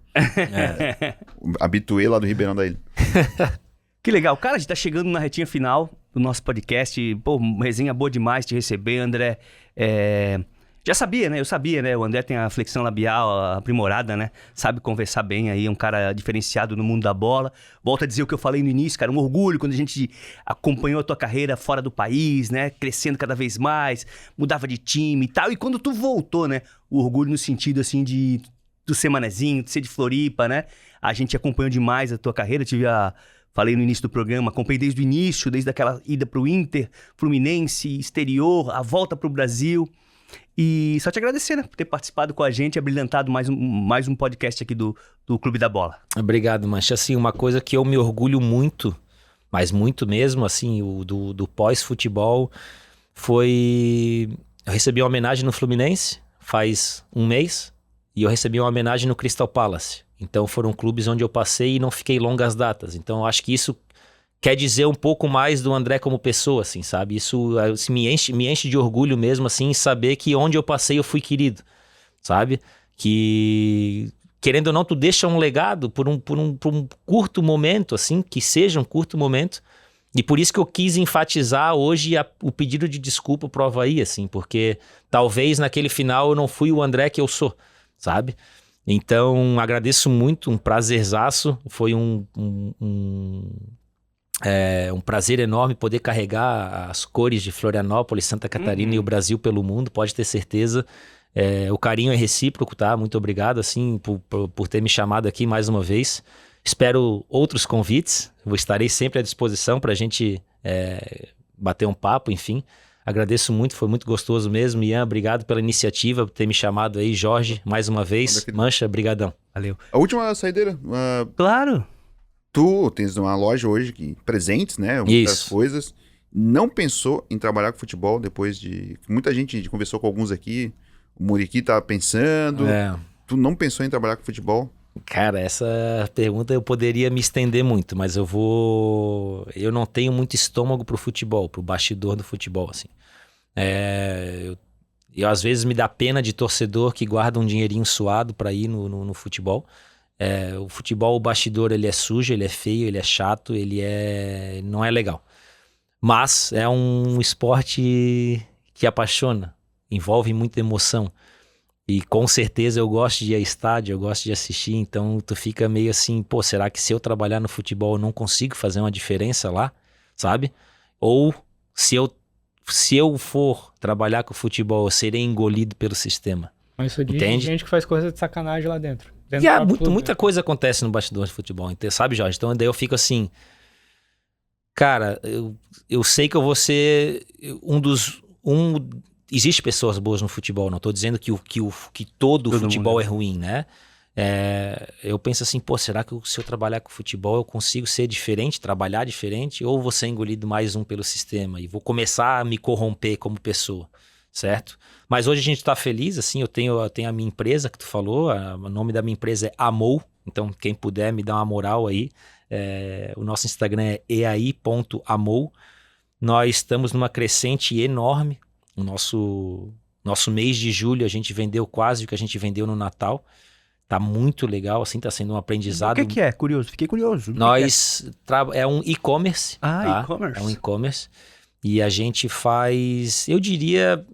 Speaker 2: O habituê lá do Ribeirão da Ilha.
Speaker 1: Que legal. Cara, a gente tá chegando na retinha final do nosso podcast. Pô, resenha boa demais te receber, André. Já sabia, né? Eu sabia, né? O André tem a flexão labial aprimorada, né? Sabe conversar bem aí, é um cara diferenciado no mundo da bola. Volto a dizer o que eu falei no início, cara, um orgulho quando a gente acompanhou a tua carreira fora do país, né? Crescendo cada vez mais, mudava de time e tal. E quando tu voltou, né? O orgulho no sentido, assim, do ser manezinho, de ser de Floripa, né? A gente acompanhou demais a tua carreira, falei no início do programa, acompanhei desde o início, desde aquela ida pro Inter, Fluminense, exterior, a volta pro Brasil. E só te agradecer, né, por ter participado com a gente e abrilhantado mais um podcast aqui do Clube da Bola.
Speaker 4: Obrigado, Mancha. Assim, uma coisa que eu me orgulho muito, mas muito mesmo, assim, do pós-futebol, foi... Eu recebi uma homenagem no Fluminense faz um mês e eu recebi uma homenagem no Crystal Palace. Então foram clubes onde eu passei e não fiquei longas datas. Então eu acho que isso quer dizer um pouco mais do André como pessoa, assim, sabe? Isso assim, me enche de orgulho mesmo, assim, saber que onde eu passei eu fui querido, sabe? Que, querendo ou não, tu deixa um legado por um curto momento, assim, que seja um curto momento. E por isso que eu quis enfatizar hoje o pedido de desculpa pro Avaí, assim, porque talvez naquele final eu não fui o André que eu sou, sabe? Então, agradeço muito, um prazerzaço, foi um prazer enorme poder carregar as cores de Florianópolis, Santa Catarina e o Brasil pelo mundo, pode ter certeza. O carinho é recíproco, tá? Muito obrigado, assim, por ter me chamado aqui mais uma vez. Espero outros convites, estarei sempre à disposição para a gente bater um papo, enfim. Agradeço muito, foi muito gostoso mesmo. Ian, obrigado pela iniciativa, por ter me chamado aí. Jorge, mais uma vez. Mancha, brigadão.
Speaker 1: Valeu.
Speaker 2: A última saideira.
Speaker 1: Claro.
Speaker 2: Tu tens uma loja hoje, presentes, né? Muitas
Speaker 4: Isso.
Speaker 2: coisas. Não pensou em trabalhar com futebol depois de... Muita gente conversou com alguns aqui. O Muriqui tava pensando. Tu não pensou em trabalhar com futebol?
Speaker 4: Cara, essa pergunta eu poderia me estender muito, mas eu não tenho muito estômago pro futebol, pro bastidor do futebol, assim. Eu às vezes me dá pena de torcedor que guarda um dinheirinho suado pra ir no futebol. O futebol, o bastidor, ele é sujo, ele é feio, ele é chato, não é legal. Mas é um esporte que apaixona, envolve muita emoção. E com certeza eu gosto de ir a estádio, eu gosto de assistir, então tu fica meio assim, pô, será que se eu trabalhar no futebol eu não consigo fazer uma diferença lá, sabe? Ou se eu for trabalhar com futebol, eu serei engolido pelo sistema.
Speaker 3: Mas isso diz
Speaker 4: Entende?
Speaker 3: gente que faz coisa de sacanagem lá dentro.
Speaker 4: Muita coisa acontece no bastidor de futebol, sabe, Jorge? Então daí eu fico assim, cara, eu sei que eu vou ser existe pessoas boas no futebol, não tô dizendo que todo futebol
Speaker 1: mundo
Speaker 4: é ruim, né? Eu penso assim, pô, será que se eu trabalhar com futebol eu consigo ser diferente, trabalhar diferente, ou vou ser engolido mais pelo sistema e vou começar a me corromper como pessoa, certo? Mas hoje a gente tá feliz, assim, eu tenho a minha empresa que tu falou, o nome da minha empresa é Amou, então quem puder me dar uma moral aí, o nosso Instagram é eai.amou, nós estamos numa crescente enorme. O nosso mês de julho a gente vendeu quase o que a gente vendeu no Natal. Tá muito legal, assim, tá sendo um aprendizado.
Speaker 1: O que é? Curioso, fiquei curioso.
Speaker 4: É um e-commerce.
Speaker 1: Ah, e-commerce.
Speaker 4: É um e-commerce. E a gente faz, eu diria,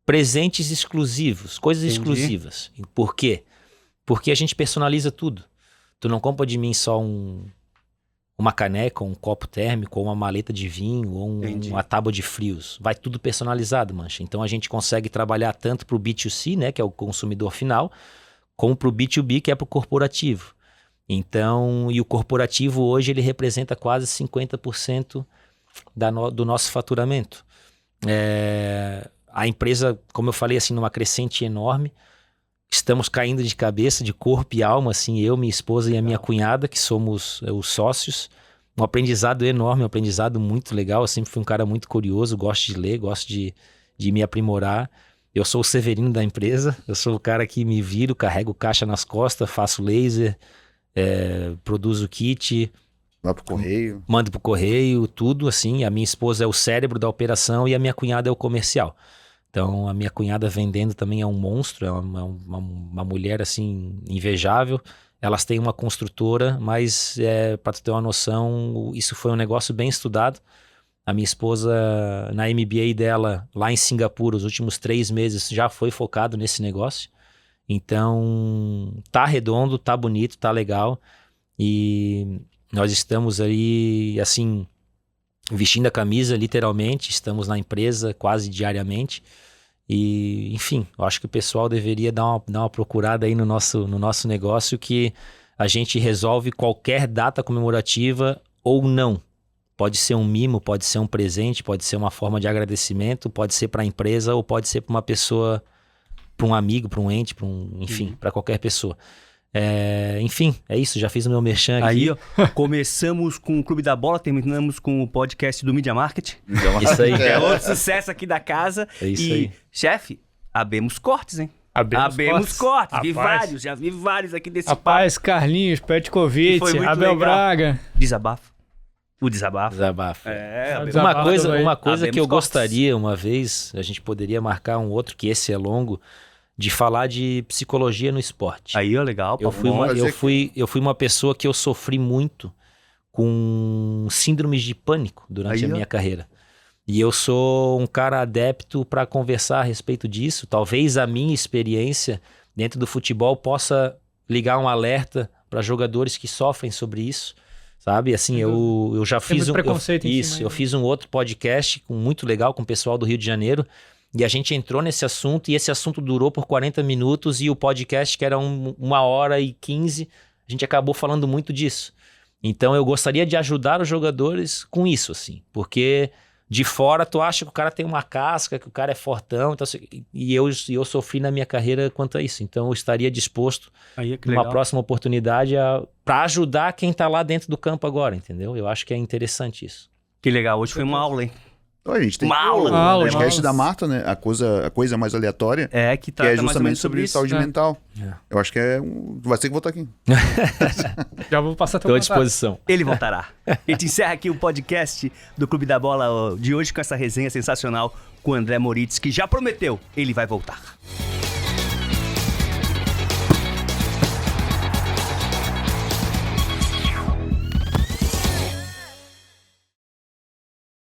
Speaker 4: presentes exclusivos, coisas exclusivas. Por quê? Porque a gente personaliza tudo. Tu não compra de mim só uma caneca, um copo térmico, ou uma maleta de vinho, ou uma tábua de frios. Vai tudo personalizado, Mancha. Então a gente consegue trabalhar tanto para o B2C, né, que é o consumidor final, como para o B2B, que é para o corporativo. Então, e o corporativo hoje ele representa quase 50% do nosso faturamento. a empresa, como eu falei, assim, numa crescente enorme. Estamos caindo de cabeça, de corpo e alma, assim, eu, minha esposa e a minha cunhada, que somos os sócios. Um aprendizado enorme, um aprendizado muito legal. Eu sempre fui um cara muito curioso, gosto de ler, gosto de me aprimorar. Eu sou o Severino da empresa, eu sou o cara que me viro, carrego caixa nas costas, faço laser, produzo kit,
Speaker 2: Lá pro correio.
Speaker 4: mando pro correio, tudo assim. A minha esposa é o cérebro da operação e a minha cunhada é o comercial. Então, a minha cunhada vendendo também é um monstro, é uma mulher, assim, invejável. Elas têm uma construtora, mas, para tu ter uma noção, isso foi um negócio bem estudado. A minha esposa, na MBA dela, lá em Singapura, os últimos 3 meses, já foi focado nesse negócio. Então, tá redondo, tá bonito, tá legal. E nós estamos aí, assim, vestindo a camisa, literalmente. Estamos na empresa quase diariamente. E, enfim, eu acho que o pessoal deveria dar uma procurada aí no nosso negócio, que a gente resolve qualquer data comemorativa ou não. Pode ser um mimo, pode ser um presente, pode ser uma forma de agradecimento, pode ser para a empresa ou pode ser para uma pessoa, para um amigo, para um ente, enfim, para qualquer pessoa. Enfim, é isso, já fiz o meu merchan aqui.
Speaker 1: Aí, ó, começamos com o Clube da Bola, terminamos com o podcast do Media Market.
Speaker 4: Isso aí.
Speaker 1: É outro sucesso aqui da casa.
Speaker 4: É isso
Speaker 1: e,
Speaker 4: aí.
Speaker 1: chefe, abemos cortes, hein?
Speaker 3: Abemos
Speaker 1: cortes. Vi
Speaker 3: Rapaz.
Speaker 1: vários, já vi vários aqui desse
Speaker 3: Rapaz, Carlinhos,
Speaker 1: Que
Speaker 3: Petkovic,
Speaker 1: foi muito
Speaker 3: Abel
Speaker 1: legal.
Speaker 3: Braga.
Speaker 1: Desabafo. O desabafo.
Speaker 4: Desabafo.
Speaker 1: Abemos
Speaker 3: Desabafo.
Speaker 4: Uma coisa
Speaker 1: Abemos
Speaker 4: que eu
Speaker 1: cortes.
Speaker 4: gostaria, uma vez, a gente poderia marcar um outro, que esse é longo, de falar de psicologia no esporte.
Speaker 1: Aí, ó, legal.
Speaker 4: Eu
Speaker 1: Paulo.
Speaker 4: fui, uma,
Speaker 2: fazer
Speaker 4: eu fui uma pessoa que eu sofri muito com síndromes de pânico durante
Speaker 1: Aí,
Speaker 4: a
Speaker 1: ó.
Speaker 4: minha carreira. E eu sou um cara adepto para conversar a respeito disso. Talvez a minha experiência dentro do futebol possa ligar um alerta para jogadores que sofrem sobre isso, sabe? Assim, eu já fiz
Speaker 3: muito preconceito em cima
Speaker 4: eu
Speaker 3: ainda.
Speaker 4: fiz um outro podcast muito legal com o pessoal do Rio de Janeiro. E a gente entrou nesse assunto e esse assunto durou por 40 minutos e o podcast, que era 1h15, a gente acabou falando muito disso. Então eu gostaria de ajudar os jogadores com isso, assim, porque de fora tu acha que o cara tem uma casca, que o cara é fortão, então, e eu sofri na minha carreira quanto a isso. Então eu estaria disposto,
Speaker 1: Aí, que
Speaker 4: numa
Speaker 1: legal.
Speaker 4: próxima oportunidade, para ajudar quem tá lá dentro do campo agora, entendeu? Eu acho que é interessante isso.
Speaker 1: Que legal. Hoje foi uma aula, hein?
Speaker 2: Ó, a gente tem
Speaker 1: Uma aula.
Speaker 2: o
Speaker 3: Aula,
Speaker 2: podcast
Speaker 3: aula.
Speaker 2: da Marta, né? A coisa mais aleatória,
Speaker 1: É, que
Speaker 2: que
Speaker 1: trata
Speaker 2: é
Speaker 1: mais ou
Speaker 2: justamente
Speaker 1: menos
Speaker 2: sobre
Speaker 1: isso.
Speaker 2: saúde
Speaker 3: É.
Speaker 2: mental.
Speaker 4: É.
Speaker 2: Eu acho que vai ter que voltar aqui.
Speaker 3: Já vou passar teu
Speaker 4: Estou à
Speaker 3: contato.
Speaker 4: disposição.
Speaker 1: Ele voltará. A gente encerra aqui o podcast do Clube da Bola ó, de hoje com essa resenha sensacional com o André Moritz, que já prometeu, ele vai voltar.